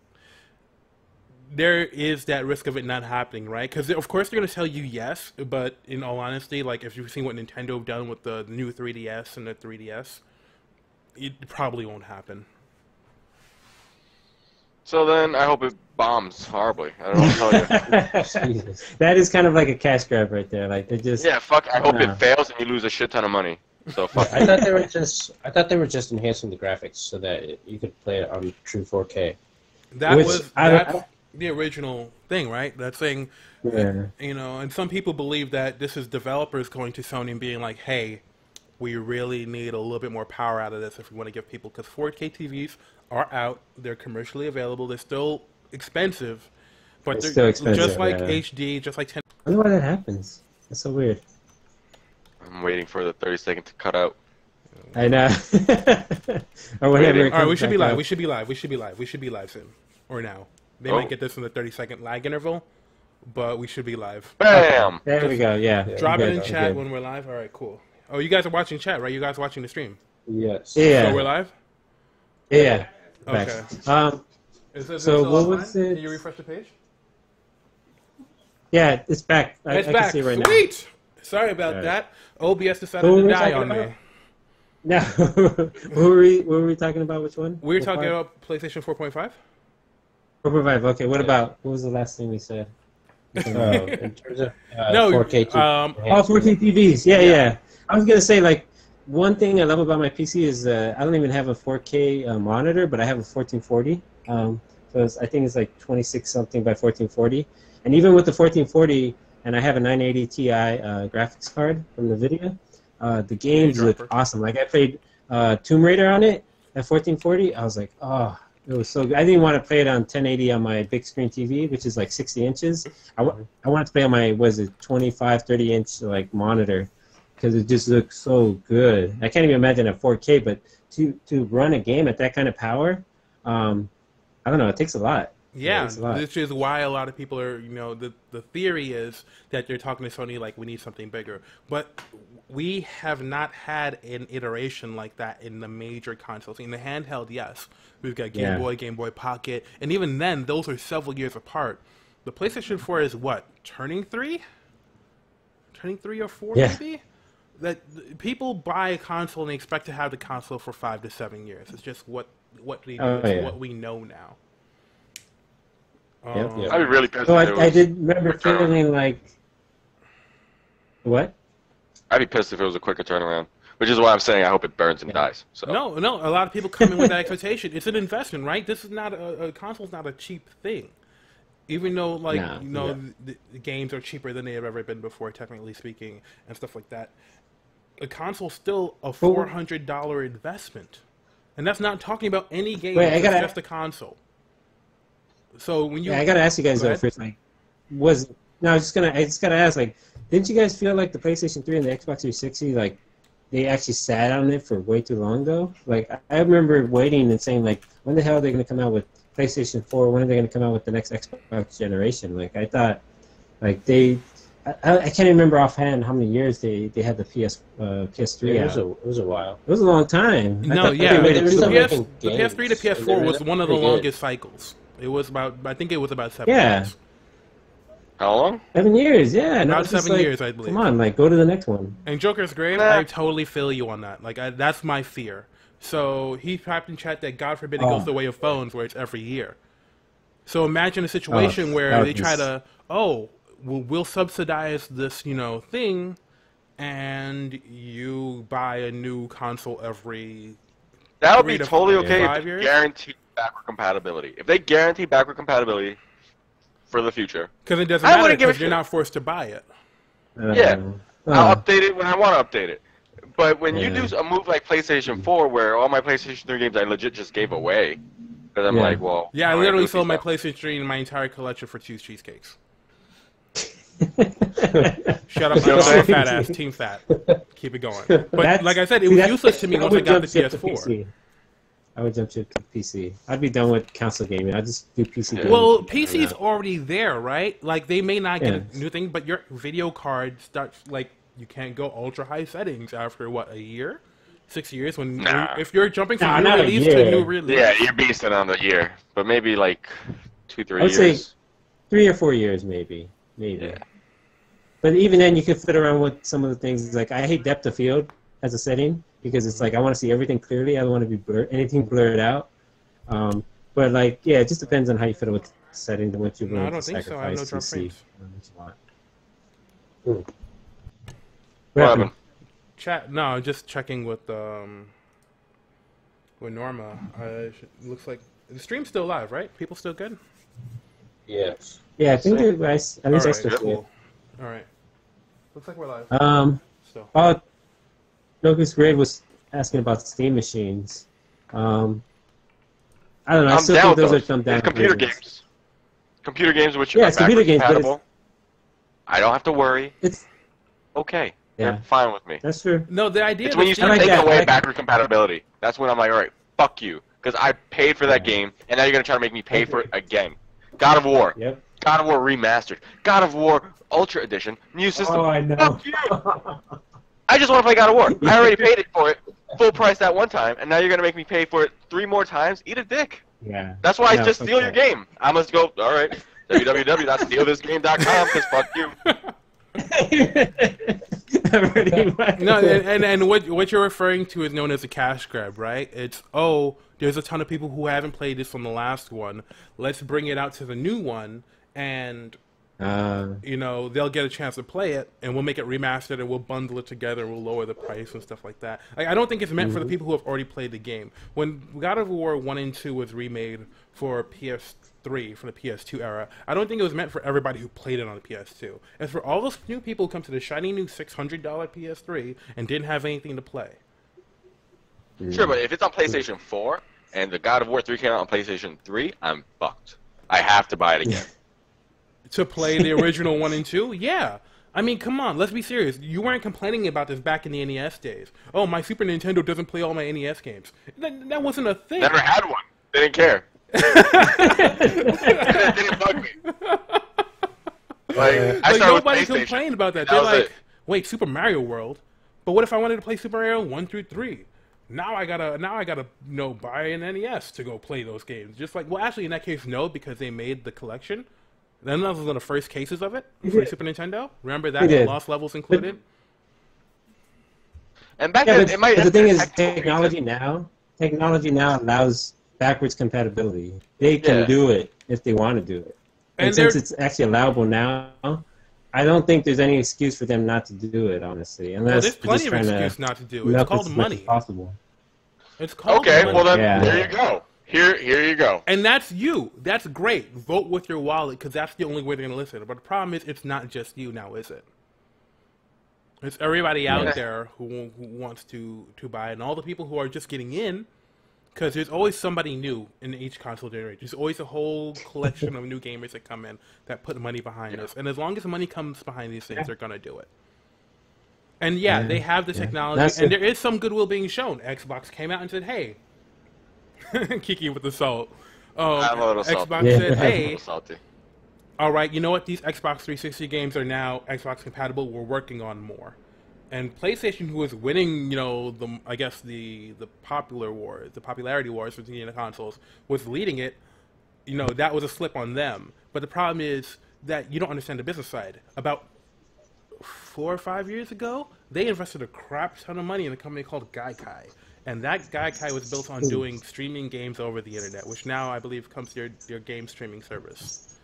There is that risk of it not happening, right? Because of course they're going to tell you yes, but in all honesty, like if you've seen what Nintendo have done with the new 3DS and the 3DS, it probably won't happen. So then I hope it bombs horribly. I don't know what to tell you. That is kind of like a cash grab right there. Like they just fuck. I hope it fails and you lose a shit ton of money. So fuck. I thought they were just enhancing the graphics so that you could play it on true 4K. That's the original thing, right? That thing, you know. And some people believe that this is developers going to Sony and being like, "Hey, we really need a little bit more power out of this if we want to give people," because 4K TVs are out, they're commercially available, they're still expensive, but they're still expensive, just like HD, just like 10. I wonder why that happens. That's so weird. I'm waiting for the 30-second to cut out. I know. Or whatever. All right, we should be live. We should be live soon, or now. They might get this in the 30-second lag interval, but we should be live. Bam! Okay. There we go. Yeah. Drop it in chat when we're live. All right, cool. Oh, you guys are watching chat, right? You guys watching the stream? Yes. Yeah. So we're live. Yeah. Okay. So what was it? Can you refresh the page? Yeah, it's back. It's I back. can see right Sweet. Sorry about that. OBS decided to die on me. No. What were we talking about? Which one? We were talking about PlayStation 4.5. 4.5. Okay. What was the last thing we said? In terms of 4K 4K TVs. Yeah. I was gonna say like one thing I love about my PC is I don't even have a 4K monitor, but I have a 1440. I think it's like 26 something by 1440. And even with the 1440, and I have a 980 Ti graphics card from NVIDIA, the games look awesome. Like I played Tomb Raider on it at 1440. I was like, oh, it was so good. I didn't want to play it on 1080 on my big screen TV, which is like 60 inches. I wanted to play on my 25, 30 inch like monitor because it just looks so good. I can't even imagine at 4K, but to run a game at that kind of power, I don't know. It takes a lot. Yeah, which is why a lot of people are, the theory is that they're talking to Sony like we need something bigger. But we have not had an iteration like that in the major consoles. In the handheld, yes. We've got Game Boy, Game Boy Pocket, and even then, those are several years apart. The PlayStation 4 is what? Turning 3? Turning 3 or 4 maybe? That people buy a console and they expect to have the console for 5 to 7 years. It's just what we do. It's what we know now. I'd be really pissed. So I did remember feeling like what? I'd be pissed if it was a quicker turnaround, which is why I'm saying I hope it burns and dies. So no, a lot of people come in with that expectation. It's an investment, right? This is not a console's not a cheap thing, even though the games are cheaper than they have ever been before, technically speaking, and stuff like that. A console's still a $400 investment, and that's not talking about any game. It's just a console. So when you, I gotta ask you guys though first, like, I just gotta ask, like, didn't you guys feel like the PlayStation 3 and the Xbox 360, like, they actually sat on it for way too long though? Like, I remember waiting and saying, like, when the hell are they gonna come out with PlayStation 4? When are they gonna come out with the next Xbox generation? Like, I thought, like, I can't even remember offhand how many years they had the PS3 out. It was a while. It was a long time. The PS3 to PS4 was one of the longest cycles. It was I think it was about 7 years. How long? 7 years, yeah. About 7 years, I believe. Come on, like, go to the next one. And Joker's Grave, I totally feel you on that. Like, that's my fear. So he typed in chat that God forbid it goes the way of phones, where it's every year. So imagine a situation where they try to, we'll subsidize this, thing, and you buy a new console every. That would be totally okay if 5 they years? guarantee backward compatibility. If they guarantee backward compatibility, for the future. Because it doesn't I matter wouldn't give a because you're shit. not forced to buy it. Yeah. I'll update it when I want to update it. But when you Yeah. do a move like PlayStation 4, where all my PlayStation 3 games I legit just gave away, because I'm Yeah. like, well, Yeah, I alright, literally goofy sold my stuff. PlayStation 3 and my entire collection for 2 cheesecakes. Shut up, You know what I'm I'm saying? fat ass, team fat. Keep it going. But That's- like I said, it see, was that's- useless to me I once I would got the jump ship to PS4. PC. I would jump ship to PC. I'd be done with console gaming. I'd just do PC gaming. Well, PC's already there, right? Like, they may not get Yeah. a new thing, but your video card starts, like, you can't go ultra high settings after, what, a year? 6 years? Nah. If you're jumping from Nah, new not a release to year. new release. Yeah, you're beasting on the year, but maybe like 2-3 I would years. say 3 or 4 years, maybe. Yeah. But even then, you can fit around with some of the things. Like, I hate depth of field as a setting because it's like I want to see everything clearly. I don't want to be anything blurred out. But like, yeah, it just depends on how you fit it with the settings and what you're No, willing I don't to think so. I have no sacrifice drop to see frames. what you want. What happened? Chat, no, just checking with Norma. Looks like the stream's still live, right? People still good? Yes. Yeah, I think they're nice. At least I Alright, still see it. cool. Alright. Looks like we're live. Still. Locust Grid was asking about Steam machines. I don't know. I I'm still down think with those those. are dumbed down. It's computer versions. games. Computer games which Yeah, are it's computer backwards games, but it's- compatible. I don't have to worry. It's Okay. Yeah. They're fine with me. that's true. No, the idea It's of when the you Steam start like taking that. away I like- backward compatibility. That's when I'm like, all right, fuck you. Because I paid for that Yeah. game, and now you're going to try to make me pay for it again. God of War. Yep. God of War Remastered. God of War Ultra Edition. New system. Oh, I know. Fuck you. I just want to play God of War. I already paid for it full price that one time, and now you're going to make me pay for it 3 more times? Eat a dick. Yeah. That's why I No, just fuck steal your that. game. I must go, all right, www.stealthisgame.com, because fuck you. Pretty much. No, and what you're referring to is known as a cash grab, right? It's, oh, there's a ton of people who haven't played this from the last one. Let's bring it out to the new one, and you know, they'll get a chance to play it, and we'll make it remastered, and we'll bundle it together, and we'll lower the price and stuff like that. Like, I don't think it's meant for the people who have already played the game. When God of War 1 and 2 was remade for PS3, from the PS2 era, I don't think it was meant for everybody who played it on the PS2. It's for all those new people who come to the shiny new $600 PS3 and didn't have anything to play. Sure, but if it's on PlayStation 4, and the God of War 3 came out on PlayStation 3, I'm fucked. I have to buy it again. To play the original 1 and 2? Yeah. I mean, come on, let's be serious. You weren't complaining about this back in the NES days. Oh, my Super Nintendo doesn't play all my NES games. That wasn't a thing. Never had one. They didn't care. It didn't bug me. I Like, started with nobody PlayStation. complained about that. That They're was like, it. wait, Super Mario World? But what if I wanted to play Super Mario 1 through 3? Now I gotta you know, buy an NES to go play those games. Just like, well, actually, in that case, no, because they made the collection. Then those were one of the first cases of it for Super Nintendo. Remember that? They did. Lost levels included. And back Yeah, then, but, it might. but the thing is, technically- technology now allows backwards compatibility. They can Yeah. do it if they want to do it. And, And since they're- it's actually allowable now, I don't think there's any excuse for them not to do it, honestly. Well, Unless there's they're plenty just of trying excuse to not to do it. It's milk called as much as money. possible. It's called Okay, money. well then, Yeah. here you go. Here you go. And that's you. That's great. Vote with your wallet, because that's the only way they're going to listen. But the problem is, it's not just you now, is it? It's everybody out Yeah. there who wants to buy it, and all the people who are just getting in, because there's always somebody new in each console generation. There's always a whole collection of new gamers that come in that put money behind this. And as long as the money comes behind these things, they're going to do it. And yeah, they have the technology, That's and it. there is some goodwill being shown. Xbox came out and said, hey, Kiki with the salt. I'm a little salty. Xbox Yeah. said, A hey, little salty. all right, you know what? These Xbox 360 games are now Xbox compatible. We're working on more. And PlayStation, who was winning, you know, the popularity wars between the consoles, was leading it. You know, that was a slip on them. But the problem is that you don't understand the business side. About 4 or 5 years ago, they invested a crap ton of money in a company called Gaikai. And that Gaikai was built on doing streaming games over the internet, which now I believe comes to your game streaming service.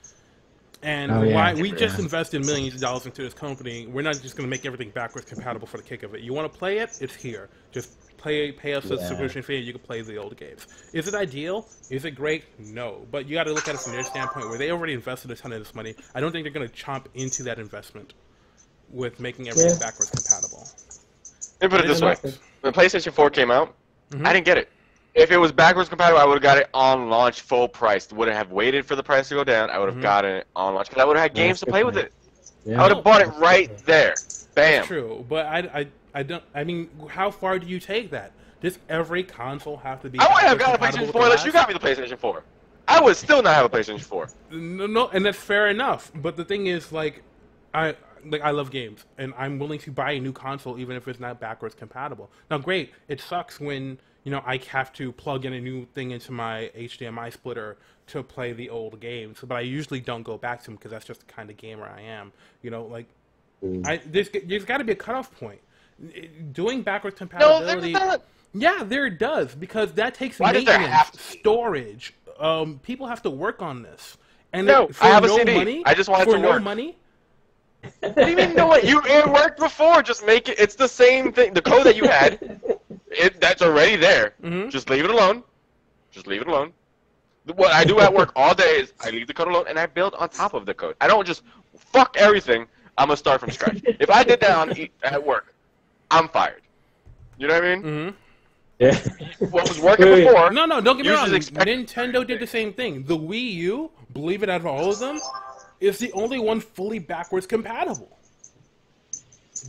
And why we just invested millions of dollars into this company. We're not just going to make everything backwards compatible for the kick of it. You want to play it? It's here. Just pay us a subscription fee and you can play the old games. Is it ideal? Is it great? No. But you got to look at it from their standpoint where they already invested a ton of this money. I don't think they're going to chomp into that investment with making everything backwards compatible. Let me put it this way. When PlayStation 4 came out, I didn't get it. If it was backwards compatible, I would have got it on launch full price. Wouldn't have waited for the price to go down. I would have gotten it on launch because I would have had games to play with it. I would have bought it right there. Bam. That's true, but I don't. I mean, how far do you take that? Does every console have to be? I wouldn't have gotten a PlayStation 4 unless you got me the PlayStation 4. I would still not have a PlayStation 4. No, and that's fair enough. But the thing is, I love games, and I'm willing to buy a new console even if it's not backwards compatible. Now, great, it sucks when I have to plug in a new thing into my HDMI splitter to play the old games, but I usually don't go back to them because that's just the kind of gamer I am. There's got to be a cutoff point. Doing backwards compatibility. No, there's not. Yeah, there does, because that takes maintenance, storage. People have to work on this, and no, for I have a no CD. money, I just want it to work. For no money. What do you mean know what? It worked before. Just make it. It's the same thing. The code that you had, that's already there. Just leave it alone. Just leave it alone. What I do at work all day is I leave the code alone and I build on top of the code. I don't just fuck everything. I'm gonna start from scratch. If I did that at work, I'm fired. You know what I mean? Yeah. What was working before? No, don't get me wrong. Nintendo did the same thing. The Wii U, believe it, out of all of them, is the only one fully backwards compatible.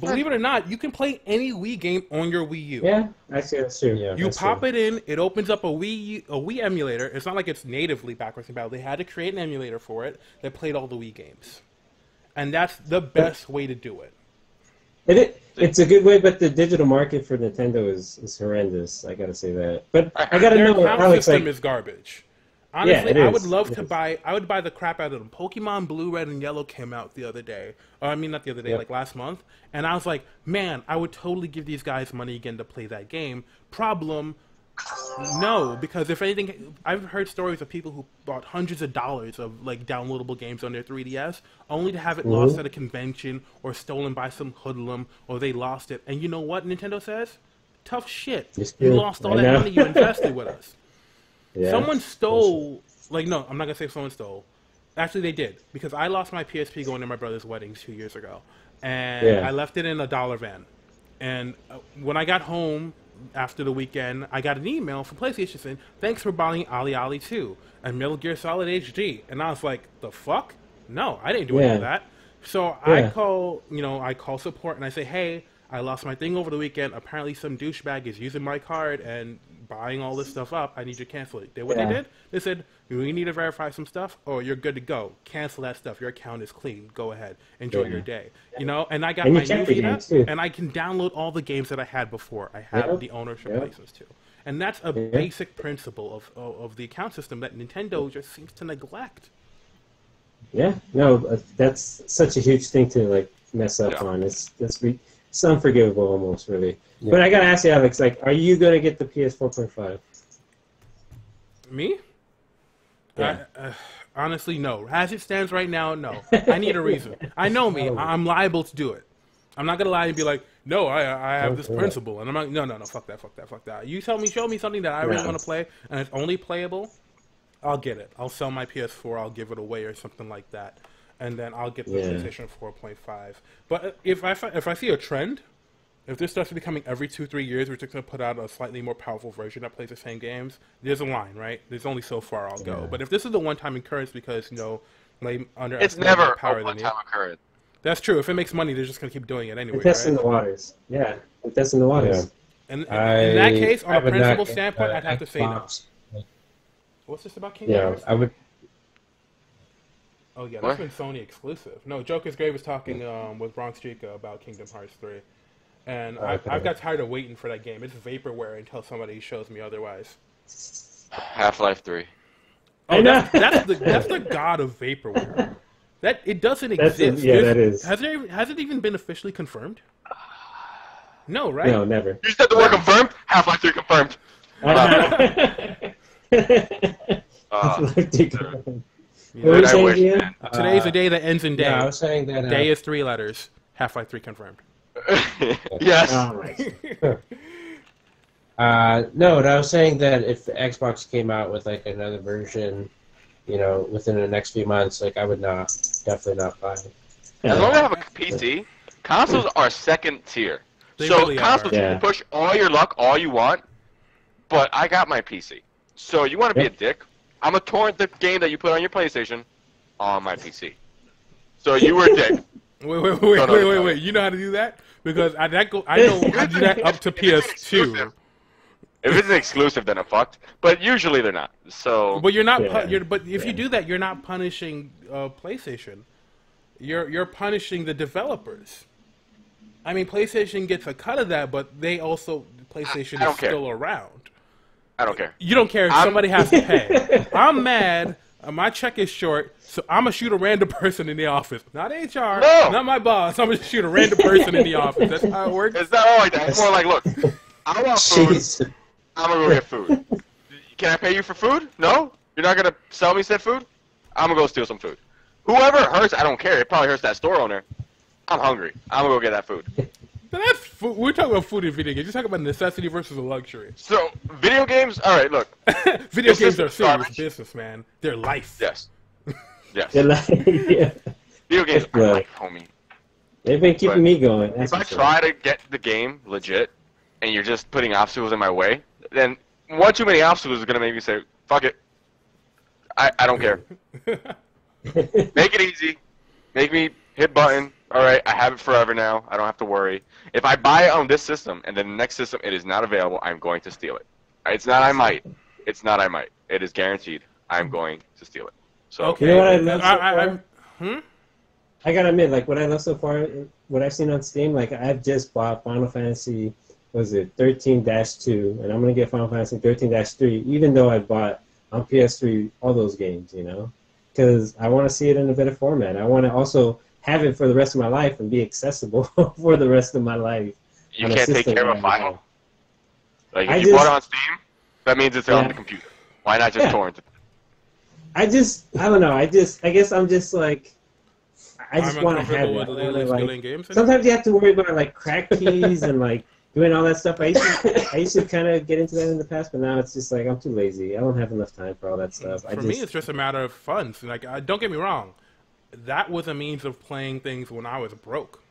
Believe it or not, you can play any Wii game on your Wii U. Yeah, actually that's true. Yeah, you pop it in, it opens up a Wii emulator. It's not like it's natively backwards compatible. They had to create an emulator for it that played all the Wii games. And that's the best way to do it. It's a good way, but the digital market for Nintendo is horrendous. I gotta say that. But I gotta know, Alex, system is garbage. Honestly, I would love to buy. I would buy the crap out of them. Pokemon Blue, Red, and Yellow came out the other day. I mean, not the other day, like last month. And I was like, man, I would totally give these guys money again to play that game. Problem, no, because if anything, I've heard stories of people who bought hundreds of dollars of downloadable games on their 3DS, only to have it lost at a convention or stolen by some hoodlum, or they lost it. And you know what Nintendo says? Tough shit. You lost all that money you invested with us. Yeah. Someone stole, no, I'm not going to say someone stole. Actually, they did, because I lost my PSP going to my brother's wedding 2 years ago. And I left it in a dollar van. And when I got home after the weekend, I got an email from PlayStation saying, thanks for buying Ali Ali 2 and Metal Gear Solid HD. And I was like, the fuck? No, I didn't do any of that. So I call support and I say, hey, I lost my thing over the weekend. Apparently some douchebag is using my card and buying all this stuff up. I need you to cancel it. What they did? They said, we need to verify some stuff. Oh, you're good to go. Cancel that stuff. Your account is clean. Go ahead. Enjoy your day. And I got my new Vita, and I can download all the games that I had before. I have the ownership license too. And that's a basic principle of the account system that Nintendo just seems to neglect. Yeah, no, that's such a huge thing to mess up on. It's unforgivable almost, really. Yeah. But I gotta ask you, Alex, are you gonna get the PS 4.5? Me? Yeah. Honestly, no. As it stands right now, no. I need a reason. I know me. I'm liable to do it. I'm not gonna lie and be like, no, I have this principle, and I'm like, no, fuck that. You show me something that I really want to play, and it's only playable, I'll get it. I'll sell my PS4. I'll give it away or something like that, and then I'll get the PlayStation 4.5. But if I see a trend, if this starts becoming every 2-3 years, we're just going to put out a slightly more powerful version that plays the same games, there's a line, right? There's only so far I'll go. But if this is the one-time occurrence because, it's never a one-time occurrence. That's true. If it makes money, they're just going to keep doing it anyway, Testing the waters. Yeah, testing the waters. Yeah. And in that case, on a principle standpoint, I'd have to say no. What's this about Kingdom Hearts? I would... Oh, yeah, that's been Sony exclusive. No, Joker's Grave was talking with Bronx Chica about Kingdom Hearts 3. And I've got tired of waiting for that game. It's vaporware until somebody shows me otherwise. Half-Life 3. Oh, that's the god of vaporware. It doesn't exist. That is. Has it even been officially confirmed? No, right? No, never. You said the word confirmed? Half-Life 3 confirmed. You What were know, you I saying, wish, Ian? man. today's the day that ends in day. No, I was saying that. Day is 3 letters. Half-Life 3 confirmed. Yes. Oh, right. No, but I was saying that if Xbox came out with like another version, within the next few months, like I would definitely not buy it. As long as I have a PC, consoles are second tier. They So really consoles, are. you Yeah. can push all your luck, all you want, but I got my PC. So you want to be a dick? I'm gonna torrent the game that you put on your PlayStation on my PC. So you were a dick. Wait. You know how to do that? Because I know how to do that up to PS2. If it's an exclusive, then I'm fucked. But usually they're not. So. But you're not. Yeah. But if you do that, you're not punishing PlayStation. You're punishing the developers. I mean, PlayStation gets a cut of that, but PlayStation I is care. still around. I don't care. You don't care. Somebody has to pay. I'm mad. My check is short, so I'm gonna shoot a random person in the office. Not HR. No. Not my boss. I'm gonna shoot a random person in the office. That's how it works. It's not all like that. It's more like, look, I want food. Jeez. I'm gonna go get food. Can I pay you for food? No? You're not gonna sell me said food? I'm gonna go steal some food. Whoever it hurts, I don't care. It probably hurts that store owner. I'm hungry. I'm gonna go get that food. But that's food. We're talking about food in video games. You're talking about necessity versus a luxury. So, video games, alright, look. Video This games is are serious garbage. business, man. They're life. Yes. Yes. They're like, yeah. Video games are Right. life, homie. They've been keeping But me going. That's If I for sure. try to get the game legit, and you're just putting obstacles in my way, then one too many obstacles is gonna make me say, fuck it. I don't care. Make it easy. Make me hit button. Alright, I have it forever now. I don't have to worry. If I buy it on this system, and then the next system it is not available, I'm going to steal it. It's not I might. It's not I might. It is guaranteed. I'm going to steal it. So, Okay. You know what I love so far? Hmm? I gotta admit, like what I love so far, what I've seen on Steam, like I've just bought Final Fantasy, was it 13-2, and I'm gonna get Final Fantasy 13-3, even though I bought on PS3 all those games, because I want to see it in a better format. I want to also have it for the rest of my life and be accessible for the rest of my life. you on a can't take system care of a that I file. have. Like, I if you bought just- it on Steam, that means it's on Yeah. the computer. Why not just Yeah. torrent it? I don't know. I guess I'm just like, I just I'm want to have uncomfortable it. with I wanna, illegally like, stealing games. sometimes you have to worry about like crack keys and like doing all that stuff. I used to kind of get into that in the past, but now it's just like I'm too lazy. I don't have enough time for all that stuff. For me, it's just a matter of fun. So, like, don't get me wrong. That was a means of playing things when I was broke.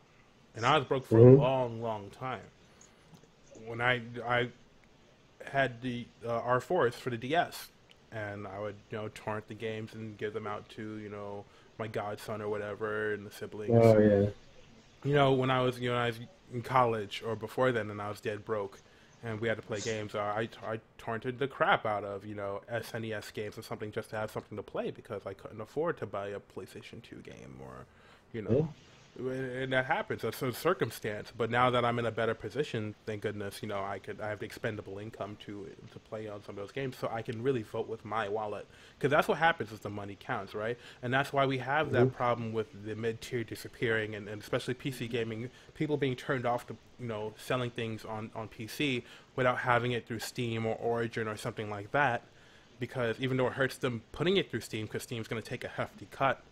And I was broke for a long, long time. When I had the R4s for the DS, and I would, torrent the games and give them out to, my godson or whatever, and the siblings. Oh yeah. When I was, in college or before then, and I was dead broke, and we had to play games. I torrented the crap out of SNES games or something just to have something to play because I couldn't afford to buy a PlayStation 2 game or and that happens. That's a circumstance. But now that I'm in a better position, thank goodness, I have the expendable income to play on some of those games, so I can really vote with my wallet. Because that's what happens is the money counts, right? And that's why we have that problem with the mid-tier disappearing, and especially PC gaming, people being turned off to, selling things on PC without having it through Steam or Origin or something like that. Because even though it hurts them putting it through Steam, because Steam's going to take a hefty cut,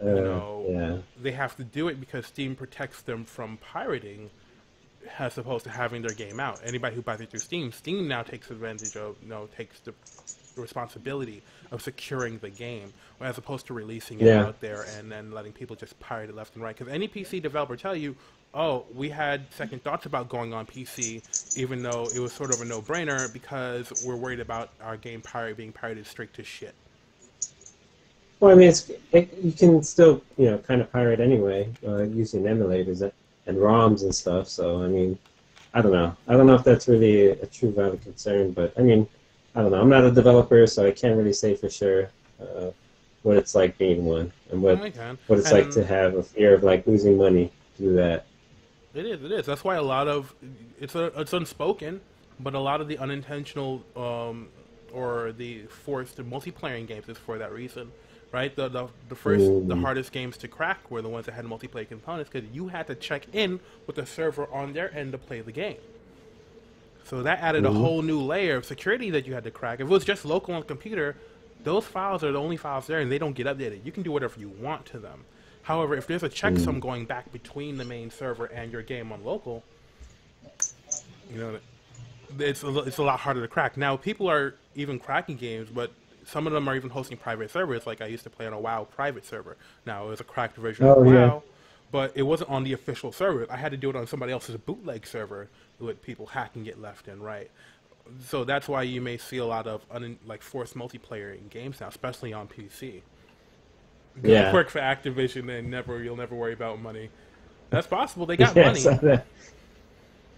Yeah. they have to do it because Steam protects them from pirating as opposed to having their game out. Anybody who buys it through Steam now takes advantage of, takes the responsibility of securing the game as opposed to releasing it out there and then letting people just pirate it left and right. Because any PC developer tell you, oh, we had second thoughts about going on PC, even though it was sort of a no-brainer because we're worried about our game being pirated straight to shit. Well, I mean, you can still, kind of pirate anyway, using emulators and ROMs and stuff. So, I mean, I don't know. I don't know if that's really a true valid concern, but I mean, I don't know. I'm not a developer, so I can't really say for sure what it's like being one and what it's like to have a fear of like losing money to do that. It is. That's why a lot of it's unspoken, but a lot of the unintentional or the forced multiplayer games is for that reason. Right, the hardest games to crack were the ones that had multiplayer components because you had to check in with the server on their end to play the game. So that added a whole new layer of security that you had to crack. If it was just local on the computer, those files are the only files there, and they don't get updated. You can do whatever you want to them. However, if there's a checksum going back between the main server and your game on local, you know, it's a lot harder to crack. Now, people are even cracking games, but some of them are even hosting private servers. Like I used to play on a WoW private server. Now, it was a cracked version of WoW, but it wasn't on the official server. I had to do it on somebody else's bootleg server with people hacking it left and right. So that's why you may see a lot of forced multiplayer in games now, especially on PC. Yeah. Work for Activision, and you'll never worry about money. That's possible. They got money.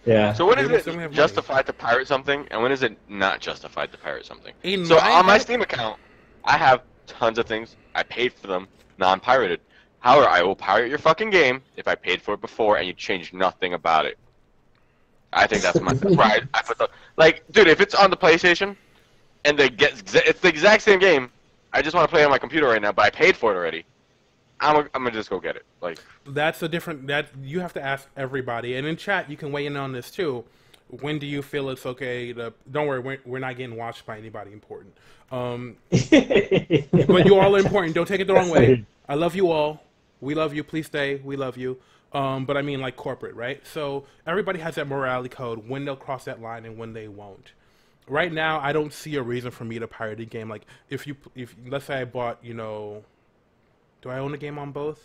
Yeah. So when is it justified to pirate something, and when is it not justified to pirate something? On my Steam account, I have tons of things. I paid for them, non-pirated. However, I will pirate your fucking game if I paid for it before and you change nothing about it. I think that's my right. I put dude, if it's on the PlayStation and it's the exact same game, I just want to play it on my computer right now, but I paid for it already. I'm gonna just go get it. Like that's a different that you have to ask everybody, and in chat you can weigh in on this too. When do you feel it's okay to? Don't worry, we're not getting watched by anybody important. But you all are important. Don't take it the wrong way. I love you all. We love you. Please stay. We love you. But I mean like corporate, right? So everybody has that morality code when they'll cross that line and when they won't. Right now, I don't see a reason for me to pirate a game. Like if let's say I bought, do I own a game on both?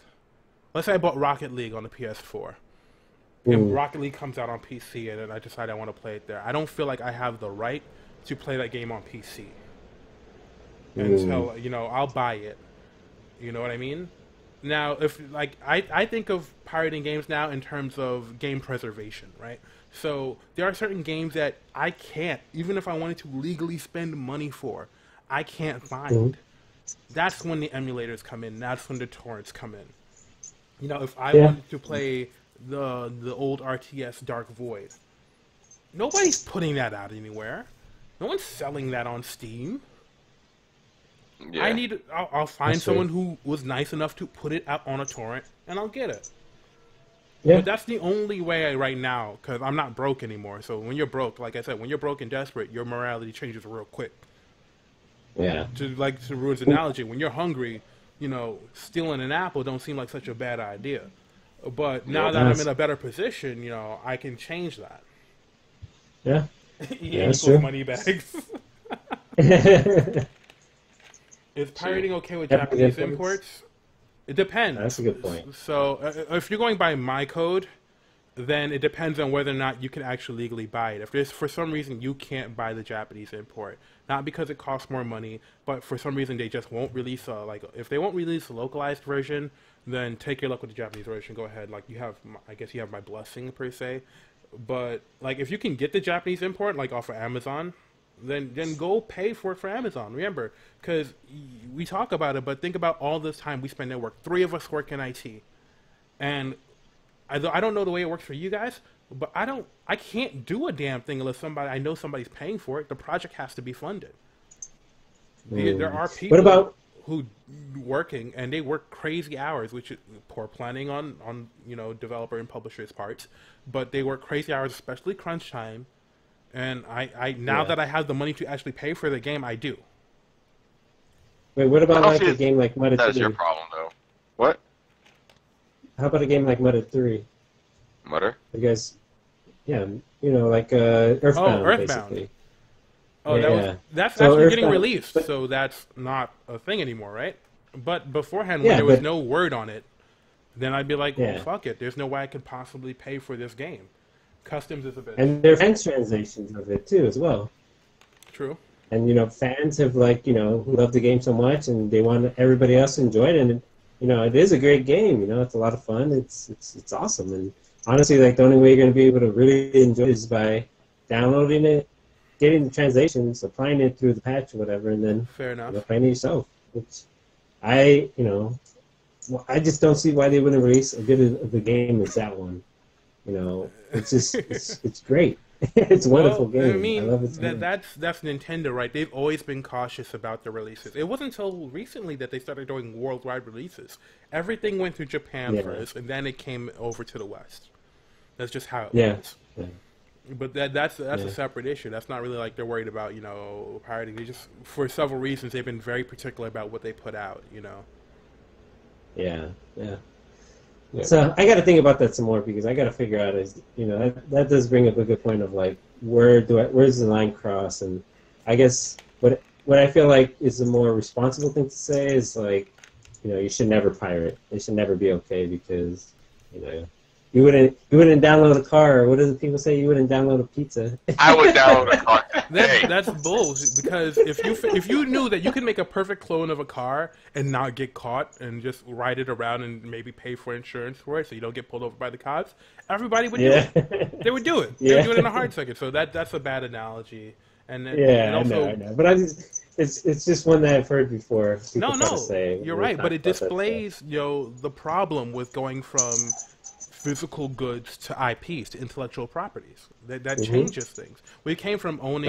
Let's say I bought Rocket League on the PS4. And Rocket League comes out on PC, and then I decide I want to play it there. I don't feel like I have the right to play that game on PC. And so, I'll buy it. You know what I mean? Now, I think of pirating games now in terms of game preservation, right? So there are certain games that I can't, even if I wanted to legally spend money for, I can't find. That's when the emulators come in. That's when the torrents come in. If I wanted to play the old RTS Dark Void, nobody's putting that out anywhere. No one's selling that on Steam. Yeah. I'll find someone who was nice enough to put it up on a torrent, and I'll get it. Yeah. But that's the only way right now, because I'm not broke anymore. So when you're broke, like I said, when you're broke and desperate, your morality changes real quick. Yeah. To Ruin's analogy, when you're hungry, stealing an apple don't seem like such a bad idea. But now that I'm in a better position, I can change that. Yeah. That's true. Money bags. Is pirating okay with Japanese imports? It depends. That's a good point. So if you're going by my code, then it depends on whether or not you can actually legally buy it. If there's for some reason you can't buy the Japanese import, not because it costs more money, but for some reason they just won't release if they won't release a localized version, then take your luck with the Japanese version. Go ahead. I guess you have my blessing per se. But if you can get the Japanese import off of Amazon, then go pay for it for Amazon. Remember, because we talk about it, but think about all this time we spend at work. 3 of us work in IT, and I don't know the way it works for you guys, but I can't do a damn thing unless I know somebody's paying for it. The project has to be funded. There are people who working, and they work crazy hours, which is poor planning on developer and publishers' parts, but they work crazy hours, especially crunch time. And now that I have the money to actually pay for the game, I do. Wait, what about a game like Mudda 3? That's your problem, though. What? How about a game like Mudda 3? Mudder? Because, Earthbound, Earthbound. basically. Oh, that's actually getting released, so that's not a thing anymore, right? But beforehand, when there was no word on it, then I'd be like, well, fuck it. There's no way I could possibly pay for this game. Customs is a bit. And there are fans translations of it, too, as well. True. And, fans have, who love the game so much, and they want everybody else to enjoy it, and, it is a great game, it's a lot of fun, it's awesome, and honestly, the only way you're going to be able to really enjoy it is by downloading it, getting the translations, applying it through the patch or whatever, and then fair enough. Playing it yourself. Which I just don't see why they wouldn't release as good of the game as that one. It's just it's great. It's a wonderful game. I mean, I love it. That's Nintendo, right? They've always been cautious about the releases. It wasn't until recently that they started doing worldwide releases. Everything went through Japan first, and then it came over to the West. That's just how it was. Yeah. But that's a separate issue. That's not really like they're worried about, pirating. They just, for several reasons, they've been very particular about what they put out, Yeah, yeah. So I got to think about that some more because I got to figure out that does bring up a good point of like where's the line cross, and I guess what I feel like is the more responsible thing to say is like you should never pirate. It should never be okay because you wouldn't download a car. Or what do the people say? You wouldn't download a pizza. I would download a car. That's bull. Because if you knew that you could make a perfect clone of a car and not get caught and just ride it around and maybe pay for insurance for it so you don't get pulled over by the cops, everybody would do it. They would do it. They would do it in a hard second. So that's a bad analogy. And also, I know. But it's just one that I've heard before. No, you're right. But it displays the problem with going from physical goods to IPs, to intellectual properties. That changes things. We came from owning,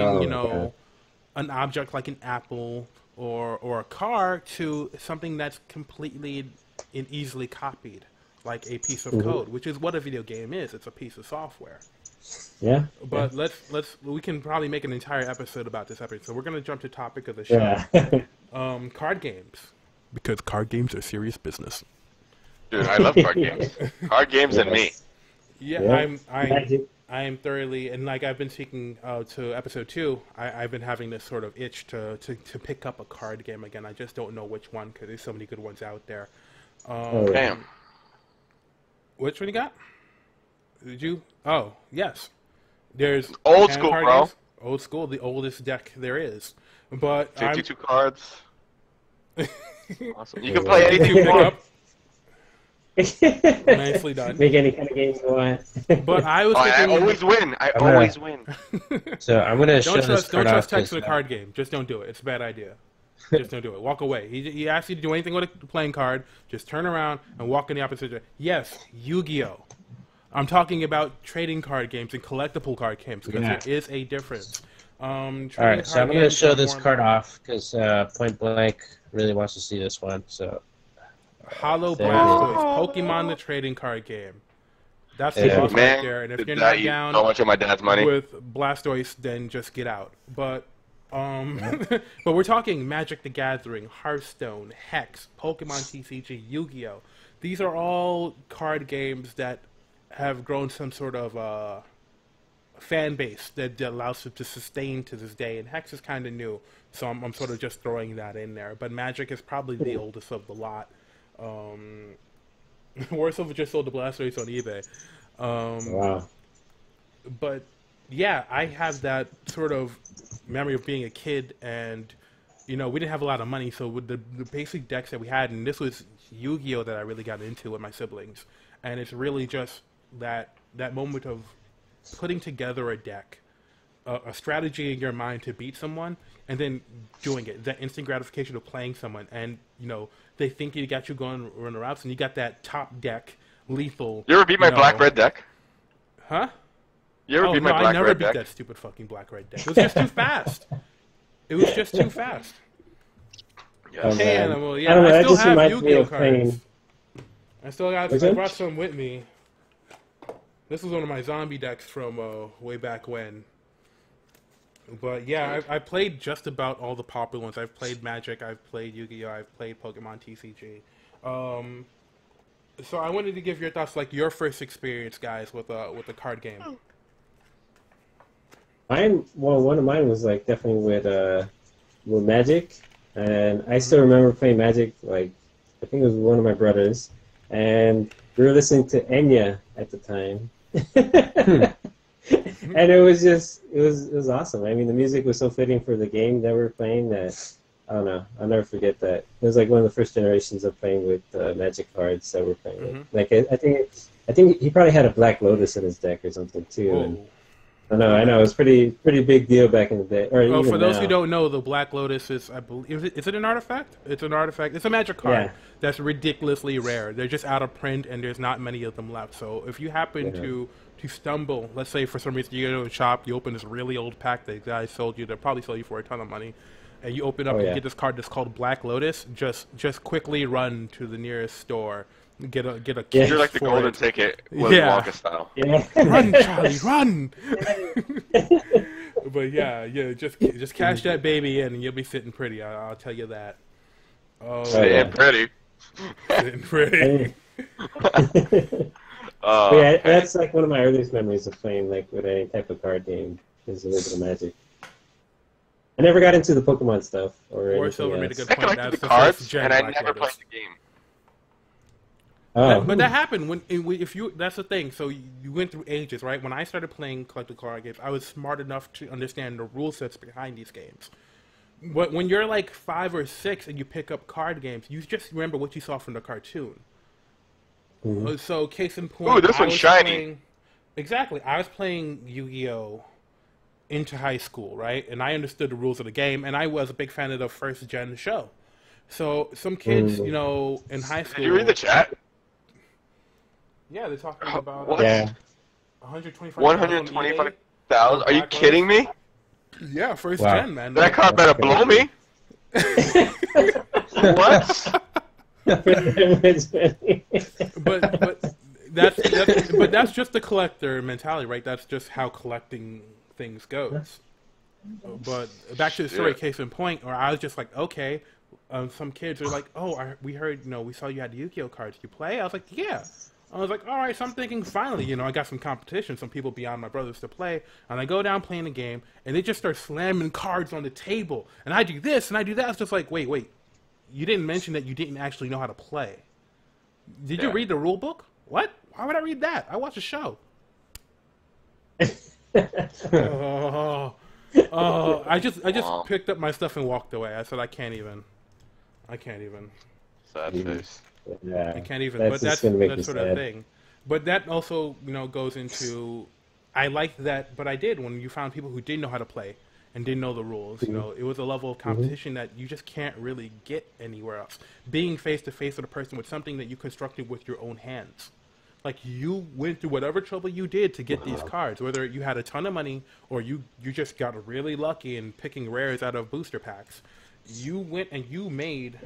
an object like an apple or a car to something that's completely and easily copied, like a piece of code, which is what a video game is. It's a piece of software. Yeah. But we can probably make an entire episode about this episode. So we're going to jump to topic of the show. Yeah. Card games. Because card games are serious business. Dude, I love card games. Card games and me. Yeah, I am thoroughly, and like I've been speaking to episode 2, I've been having this sort of itch to pick up a card game again. I just don't know which one because there's so many good ones out there. Damn. Which one you got? Did you? Oh, yes. There's old school, bro. Games. Old school, the oldest deck there is. But 52 cards. Awesome. You can play anything you want. Nicely done. Make any kind of game you want. But I was thinking, I always win. I always win. So I'm gonna show this card don't off. trust text in a card game. Just don't do it. It's a bad idea. Just don't do it. Walk away. He asks you to do anything with a playing card. Just turn around and walk in the opposite direction. Yes, Yu-Gi-Oh! I'm talking about trading card games and collectible card games because there is a difference. All right, so I'm going to show this card off because Point Blank really wants to see this one. So, Hollow Blastoise, Pokemon the trading card game. That's the boss right there. And if you're not down so much of my dad's money with Blastoise, then just get out. But but we're talking Magic the Gathering, Hearthstone, Hex, Pokemon TCG, Yu-Gi-Oh! These are all card games that have grown some sort of fan base that allows it to sustain to this day. And Hex is kind of new, so I'm sort of just throwing that in there. But Magic is probably the oldest of the lot. Warsaw just sold the Blastoise on eBay. Wow. But yeah, I have that sort of memory of being a kid, and we didn't have a lot of money, so with the basic decks that we had, and this was Yu-Gi-Oh! That I really got into with my siblings, and it's really just that moment of putting together a deck, a strategy in your mind to beat someone, and then doing it, that instant gratification of playing someone, and they think you got you going run routes, and you got that top deck lethal. You ever beat my black-red deck? Huh? You ever beat my black-red deck? I never beat that stupid fucking black-red deck. It was just too fast. It was just too fast. Yes. Hey, Animal, I don't know, I still just have reminds me Yu-Gi-Oh of cards. playing. I brought some with me. This was one of my zombie decks from way back when. But yeah, I played just about all the popular ones. I've played Magic, I've played Yu-Gi-Oh, I've played Pokemon TCG. So I wanted to give your thoughts, like your first experience, guys, with a card game. One of mine was like definitely with Magic, and I still remember playing Magic. Like I think it was one of my brothers, and we were listening to Enya at the time. And it was awesome. I mean, the music was so fitting for the game that we were playing that I don't know. I'll never forget that. It was like one of the first generations of playing with Magic cards that we're playing with. Like I think he probably had a Black Lotus in his deck or something too. And, I know. It was pretty big deal back in the day. Or for those who don't know, the Black Lotus is, I believe, is it an artifact? It's an artifact. It's a Magic card that's ridiculously rare. They're just out of print, and there's not many of them left. So if you happen to stumble, let's say for some reason you go to a shop, you open this really old pack that guys sold you, they'll probably sell you for a ton of money, and you open up and get this card that's called Black Lotus, just quickly run to the nearest store, Get a You're case like the for golden it. ticket, Willy Yeah. Wonka style. Yeah. Run, Charlie, run! But yeah, just cash that baby in, and you'll be sitting pretty. I'll tell you that. Oh, Sitting pretty. sitting pretty. But yeah, Okay. that's like one of my earliest memories of playing like with any type of card game is a little bit of Magic. I never got into the Pokemon stuff or Or anything Silver made a else. good I point. collected That's the the first cards, gen and I Black never Lotus. played the game. Oh, But that happened when if you that's the thing. So you went through ages, right? When I started playing collectible card games, I was smart enough to understand the rule sets behind these games. But when you're like 5 or 6 and you pick up card games, you just remember what you saw from the cartoon. So case in point, Ooh, this I one's was shiny. playing- exactly, I was playing Yu-Gi-Oh! Into high school, right? And I understood the rules of the game, and I was a big fan of the first gen show. So some kids, you know, in high school. Did you read the chat? Yeah, they're talking about What? yeah. 125,000? Are you kidding me? Yeah, first Wow. gen, man. That card better blow me. What? but that's just the collector mentality, right? That's just how collecting things goes. But back to the story, Shit. case in point, where I was just like, okay, some kids are like, oh, we heard, we saw you had Yu-Gi-Oh cards. You play? I was like, yeah. I was like, all right. So I'm thinking, finally, I got some competition, some people beyond my brothers to play, and I go down playing the game, and they just start slamming cards on the table, and I do this and I do that. It's just like, wait, you didn't mention that you didn't actually know how to play. Did you read the rule book? What? Why would I read that? I watch a show. I just Wow. picked up my stuff and walked away. I said I can't even. Sad face. Yeah. I can't even. That's But just that's gonna make me that sort of sad. thing. But that also goes into. I liked that, but I did when you found people who didn't know how to play and didn't know the rules. It was a level of competition that you just can't really get anywhere else. Being face to face with a person with something that you constructed with your own hands. Like, you went through whatever trouble you did to get these cards, whether you had a ton of money or you just got really lucky in picking rares out of booster packs. You went and you made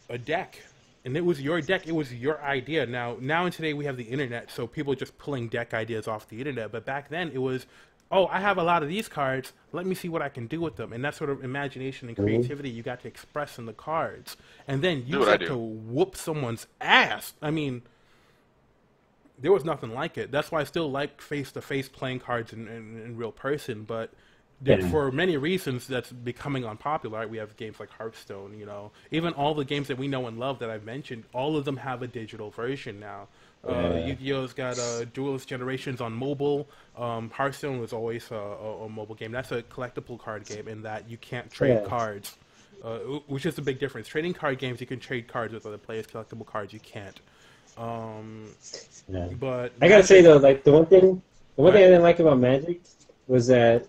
a deck, and it was your deck. It was your idea. Now and today we have the internet, so people are just pulling deck ideas off the internet. But back then it was, oh, I have a lot of these cards. Let me see what I can do with them. And that sort of imagination and creativity you got to express in the cards. And then you what I got do. to whoop someone's ass. I mean, there was nothing like it. That's why I still like face-to-face playing cards in real person. But for many reasons, that's becoming unpopular. Right? We have games like Hearthstone, Even all the games that we know and love that I've mentioned, all of them have a digital version now. Yu-Gi-Oh's got Duelist Generations on mobile. Hearthstone was always a mobile game. That's a collectible card game in that you can't trade cards, which is the big difference. Trading card games, you can trade cards with other players. Collectible cards, you can't. But I gotta say though, like the one thing I didn't like about Magic was that,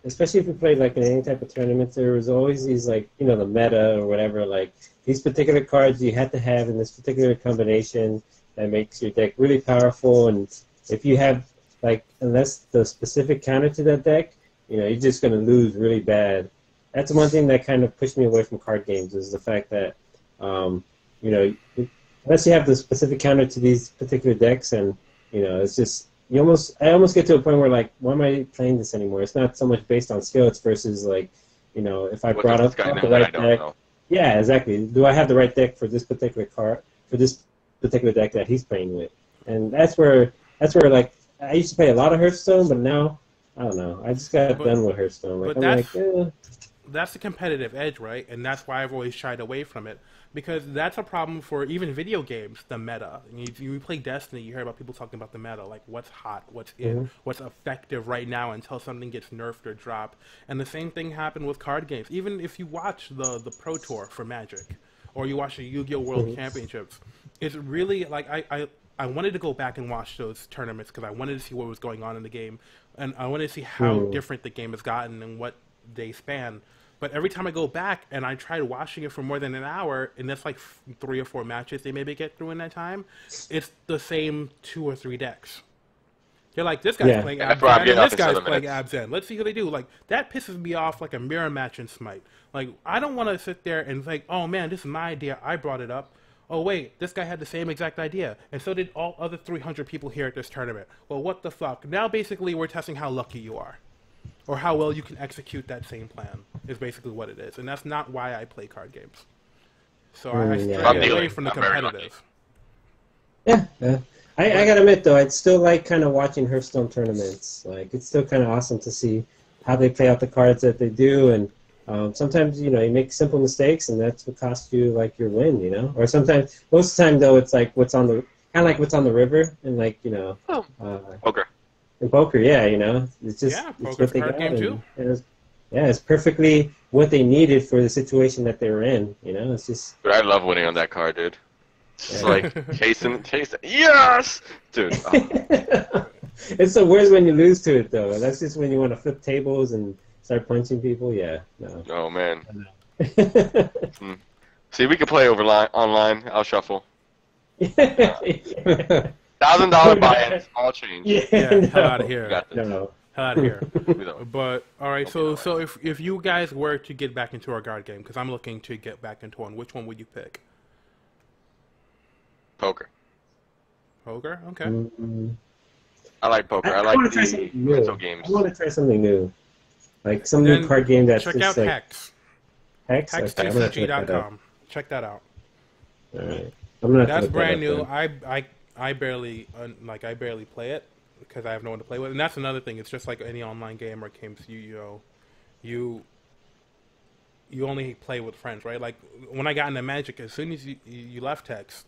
especially if you played like in any type of tournaments, there was always these like the meta or whatever, like these particular cards you had to have in this particular combination that makes your deck really powerful, and if you have unless the specific counter to that deck, you're just gonna lose really bad. That's one thing that kind of pushed me away from card games is the fact that unless you have the specific counter to these particular decks, and it's just I almost get to a point where like, why am I playing this anymore? It's not so much based on skill; it's versus like, if I What brought does up this guy the know that I right don't deck. know? Yeah, exactly. Do I have the right deck for this particular card for this particular deck that he's playing with? And that's where like I used to play a lot of Hearthstone, but now I don't know. I just got done with Hearthstone. Like, but that's the competitive edge, right? And that's why I've always shied away from it. Because that's a problem for even video games, the meta. You play Destiny, you hear about people talking about the meta, like what's hot, what's in, what's effective right now until something gets nerfed or dropped. And the same thing happened with card games. Even if you watch the Pro Tour for Magic, or you watch the Yu-Gi-Oh! World Championships, it's really like I wanted to go back and watch those tournaments because I wanted to see what was going on in the game, and I wanted to see how different the game has gotten and what they span. But every time I go back and I tried watching it for more than an hour, and that's like 3 or 4 matches they maybe get through in that time, it's the same 2 or 3 decks. You're like, this guy's playing Abzan, and this guy's playing Abzan. Let's see who they do. Like, that pisses me off like a mirror match in Smite. Like, I don't want to sit there and think, oh man, this is my idea, I brought it up. oh wait, this guy had the same exact idea, and so did all other 300 people here at this tournament. Well, what the fuck? Now basically we're testing how lucky you are, or how well you can execute that same plan. Is basically what it is, and that's not why I play card games. So I stray away from the competitive. Yeah, yeah. I gotta admit though, I'd still like kind of watching Hearthstone tournaments. Like it's still kind of awesome to see how they play out the cards that they do, and sometimes you make simple mistakes, and that's what costs you like your win, Or sometimes, most of the time though, it's like what's on the river, and Poker. In poker, yeah, it's just it's what they got, it's perfectly what they needed for the situation that they were in. It's just. Dude, I love winning on that card, dude. It's like chasing. Yes, dude. Oh. It's the worst when you lose to it, though. That's just when you want to flip tables and start punching people. Yeah, no. Oh man. See, we could play online. I'll shuffle. $1,000 buy-ins, all change. Yeah, hell out of here. No. Hell out of here. But all right, so if you guys were to get back into our card game, because I'm looking to get back into one, which one would you pick? Poker. Poker? Okay. I like poker. I like the mental games. I want to try something new. Like some new card game that's check out Hex. Hex? HexTCG.com. Check that out. Alright. That's brand new. I barely play it because I have no one to play with. And that's another thing. It's just like any online game or games you only play with friends, right? Like when I got into Magic, as soon as you left Hex,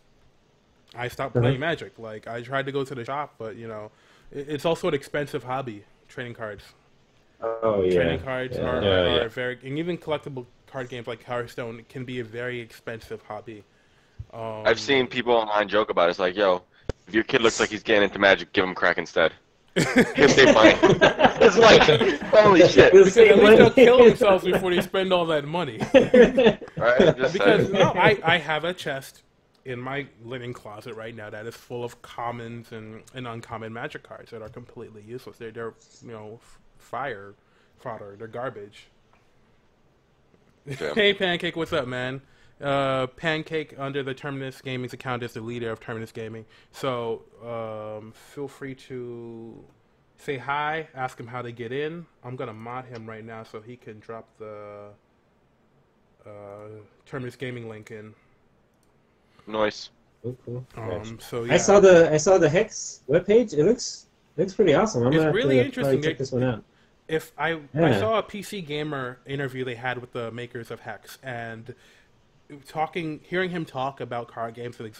I stopped playing Magic. Like I tried to go to the shop, but it's also an expensive hobby. Trading cards. Oh yeah. Trading cards are very, and even collectible card games like Hearthstone can be a very expensive hobby. I've seen people online joke about it. It's like, yo, if your kid looks like he's getting into Magic, give him crack instead. He'll save money. It's like, holy shit. Because at least they'll kill themselves before they spend all that money. Right? Because I have a chest in my living closet right now that is full of commons and uncommon Magic cards that are completely useless. They're fire fodder. They're garbage. Damn. Hey Pancake, what's up, man? Pancake under the Terminus Gaming's account is the leader of Terminus Gaming. So feel free to say hi, ask him how to get in. I'm gonna mod him right now so he can drop the Terminus Gaming link in. Nice. Cool. So yeah. I saw the Hex webpage. It looks pretty awesing. I'm gonna really have to interesting. check this one out. I saw a PC Gamer interview they had with the makers of Hex, and hearing him talk about card games, it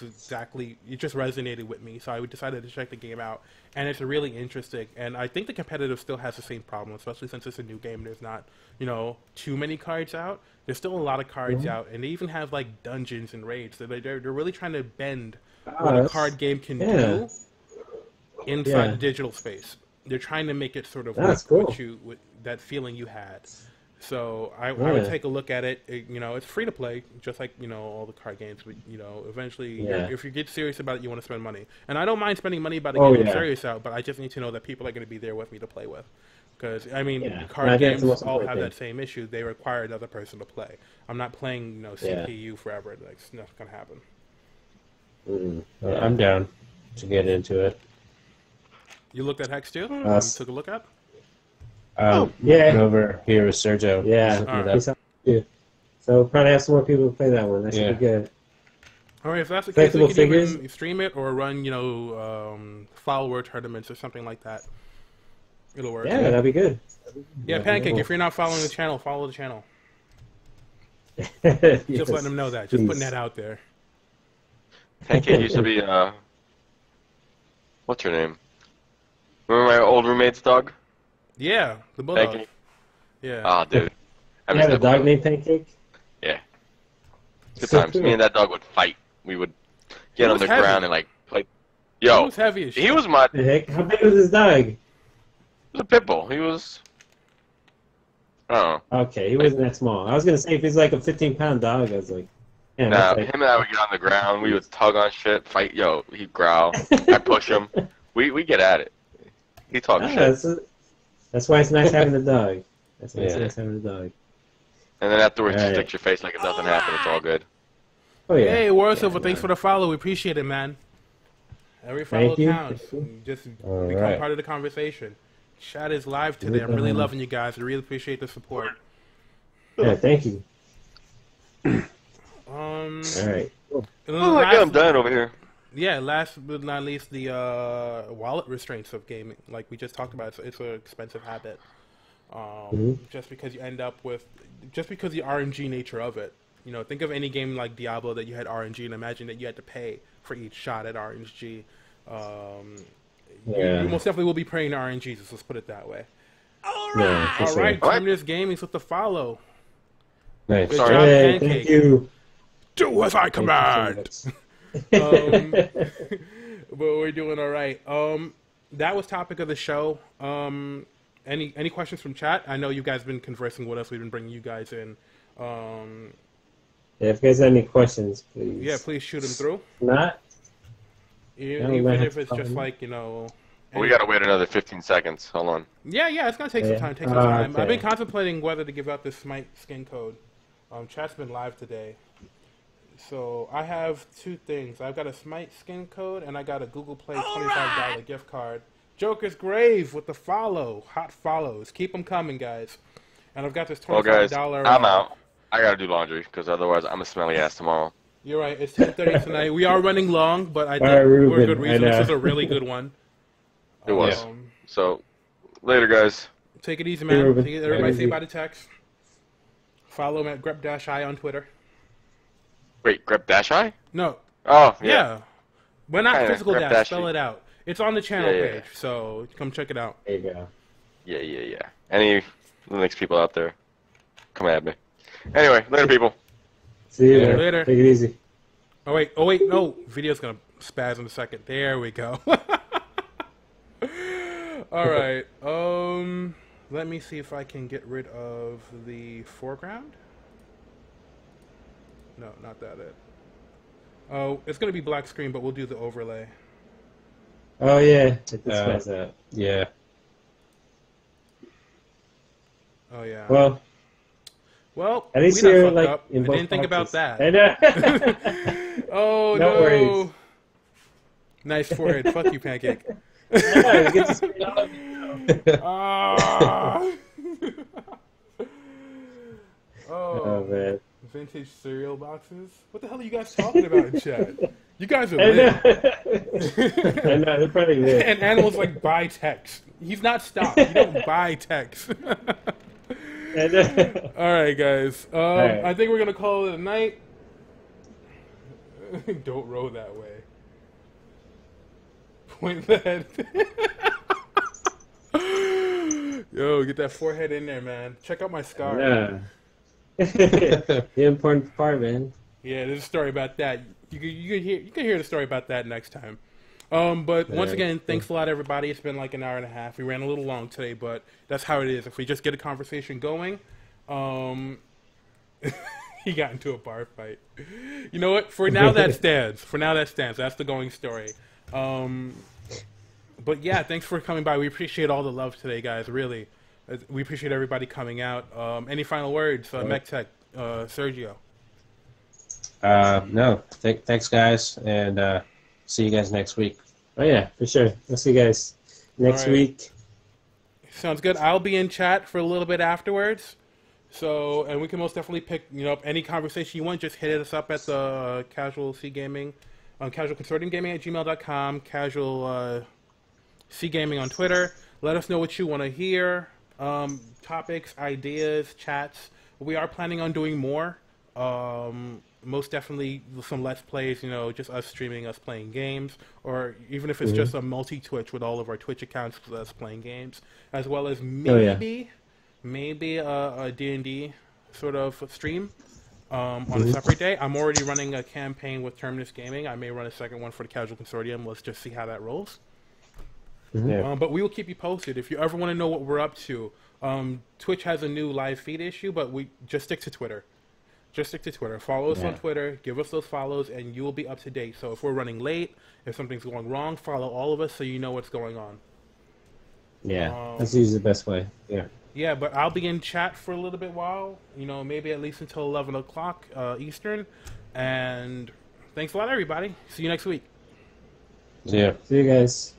just resonated with me. So I decided to check the game out, and it's really interesting. And I think the competitive still has the same problem, especially since it's a new game. There's not, too many cards out. There's still a lot of cards out, and they even have like dungeons and raids. So they're really trying to bend what a card game can do inside the digital space. They're trying to make it sort of with that feeling you had. So I would take a look at it. It's free to play, just like all the card games. But eventually, if you get serious about it, you want to spend money. And I don't mind spending money about a game I'm serious out, but I just need to know that people are going to be there with me to play with. Because card games all have that same issue. They require another person to play. I'm not playing CPU forever. Like, it's not going to happen. I'm down to get into it. You looked at Hex too? Took a look at? Over here with Sergio. Yeah. So probably have some more people play that one. That should be good. All right, if that's the case, we can even stream it or run, follower tournaments or something like that. It'll work. Yeah, that'd be good. Yeah, Pancake, if you're not following the channel, follow the channel. Just letting them know that. Just putting that out there. Pancake used to be, what's her name? Remember my old roommate's dog? Yeah, the bulldog. Pancake? Yeah. Ah, dude. You have a dog named Pancake? Yeah. Good times. Me and that dog would fight. We would get on the ground and, play. Yo. He was heavy as shit. He was my... The heck? How big was his dog? He was a pit bull. He was... I don't know. Okay, he wasn't that small. I was going to say, if he's like a 15-pound dog, I was like... Yeah, nah, him and I would get on the ground. We would tug on shit, fight. Yo, he'd growl. I'd push him. We get at it. He talks shit. That's why it's nice having a dog. That's why it's nice having a dog. And then afterwards, you stick your face like if nothing happened. It's all good. Oh yeah. Hey, War Silver, Yeah, thanks no. for the follow. We appreciate it, man. Every follow Thank you. counts. Thank you. Just All become right. part of the conversation. Chat is live today. I'm really loving you guys. I really appreciate the support. Yeah, thank you. All Um, right. Cool. Oh my god, I'm dying over here. Yeah, last but not least, the wallet restraints of gaming. Like we just talked about, it's an expensive habit. Just because you end up with, just because the RNG nature of it. You know, think of any game like Diablo that you had RNG, and imagine that you had to pay for each shot at RNG. You most definitely will be praying to RNG. Let's put it that way. Yeah, for All sure. right, All right. Terminus Gaming's with the follow. Nice. Good Sorry. job, Hey, Pancake. thank you. Do as I Thank you so command. much. But we're doing all right. That was topic of the show. Any questions from chat? I know you guys have been conversing with us. We've been bringing you guys in. Yeah, if you guys have any questions, please. Yeah, please shoot them through. Not. Even might have if to it's call just them. like, you know. We gotta wait another 15 seconds. Hold on. Yeah, it's gonna take some Yeah. time. Take some time. Okay. I've been contemplating whether to give out this Smite skin code. Chat's been live today. So I have two things. I've got a Smite skin code and I got a Google Play $25 gift card. Joker's Grave with the follow. Hot follows. Keep them coming, guys. And I've got this $25. Well, guys, I'm out. I gotta do laundry because otherwise I'm a smelly ass tomorrow. You're right. It's 10:30 tonight. We are running long, but I think All right, we're a Ruben, good reason. I This know. is a really good one. It was. Um, So, later, guys. Take it easy, Hey, man. Ruben. Everybody say Easy. bye to text. Follow him at grep-i on Twitter. Wait, Grep Dash Eye? No. Oh, Yeah. yeah. We're not Kinda, physical Grep dash. Dash Spell Eye. it out. It's on the channel Yeah, yeah. page, so come check it out. There you go. Yeah. Any Linux people out there, come at me. Anyway, later, people. See you Later. Later. Take it easy. Oh wait, no. Video's gonna spaz in a second. There we go. All right. Let me see if I can get rid of the foreground. No, not that it. Oh, it's gonna be black screen, but we'll do the overlay. Oh yeah, check this guy's out. Yeah. Oh yeah. Well, Well, at least we done you're fucked like up. in I both didn't think about boxes. that. I know. Oh No no! worries. Nice forehead. Fuck you, Pancake. Yeah, we get to see all of you. Ah. Oh Oh, man. vintage cereal boxes. What the hell are you guys talking about in chat? You guys are I know. lit. I know. They're probably lit. And Animal's like, buy text. He's not stopped. You don't buy text. I know. All right, guys. right. I think we're gonna call it a night. Don't roll that way. Point that. Yo, get that forehead in there, man. Check out my scar. Yeah. The important part, man. Yeah, there's a story about that. You can hear the story about that next time. But once again, thanks a lot, everybody. It's been like an hour and a half. We ran a little long today, but that's how it is. If we just get a conversation going, he got into a bar fight. You know what? For now, that stands. That's the going story. But yeah, thanks for coming by. We appreciate all the love today, guys. Really, we appreciate everybody coming out. Any final words, MechTech, Sergio? No. Thanks, guys, and see you guys next week. Oh yeah, for sure. We'll see you guys next All right. week. Sounds good. I'll be in chat for a little bit afterwards. So, and we can most definitely pick, any conversation you want. Just hit us up at the Casual C Gaming, Casual Consortium Gaming at gmail.com, Casual C Gaming on Twitter. Let us know what you want to hear, topics, ideas, chats. We are planning on doing more. Most definitely some Let's Plays, just us streaming, us playing games, or even if it's just a multi-Twitch with all of our Twitch accounts, us playing games, as well as maybe a D&D sort of stream on a separate day. I'm already running a campaign with Terminus Gaming. I may run a second one for the Casual Consortium. Let's just see how that rolls. Yeah. But we will keep you posted. If you ever want to know what we're up to, Twitch has a new live feed issue, but we just stick to Twitter. Just stick to Twitter. Follow us on Twitter. Give us those follows, and you will be up to date. So if we're running late, if something's going wrong, follow all of us so you know what's going on. Yeah, that's usually the best way. Yeah. Yeah, but I'll be in chat for a little bit while, maybe at least until 11 o'clock Eastern. And thanks a lot, everybody. See you next week. Yeah. See you guys.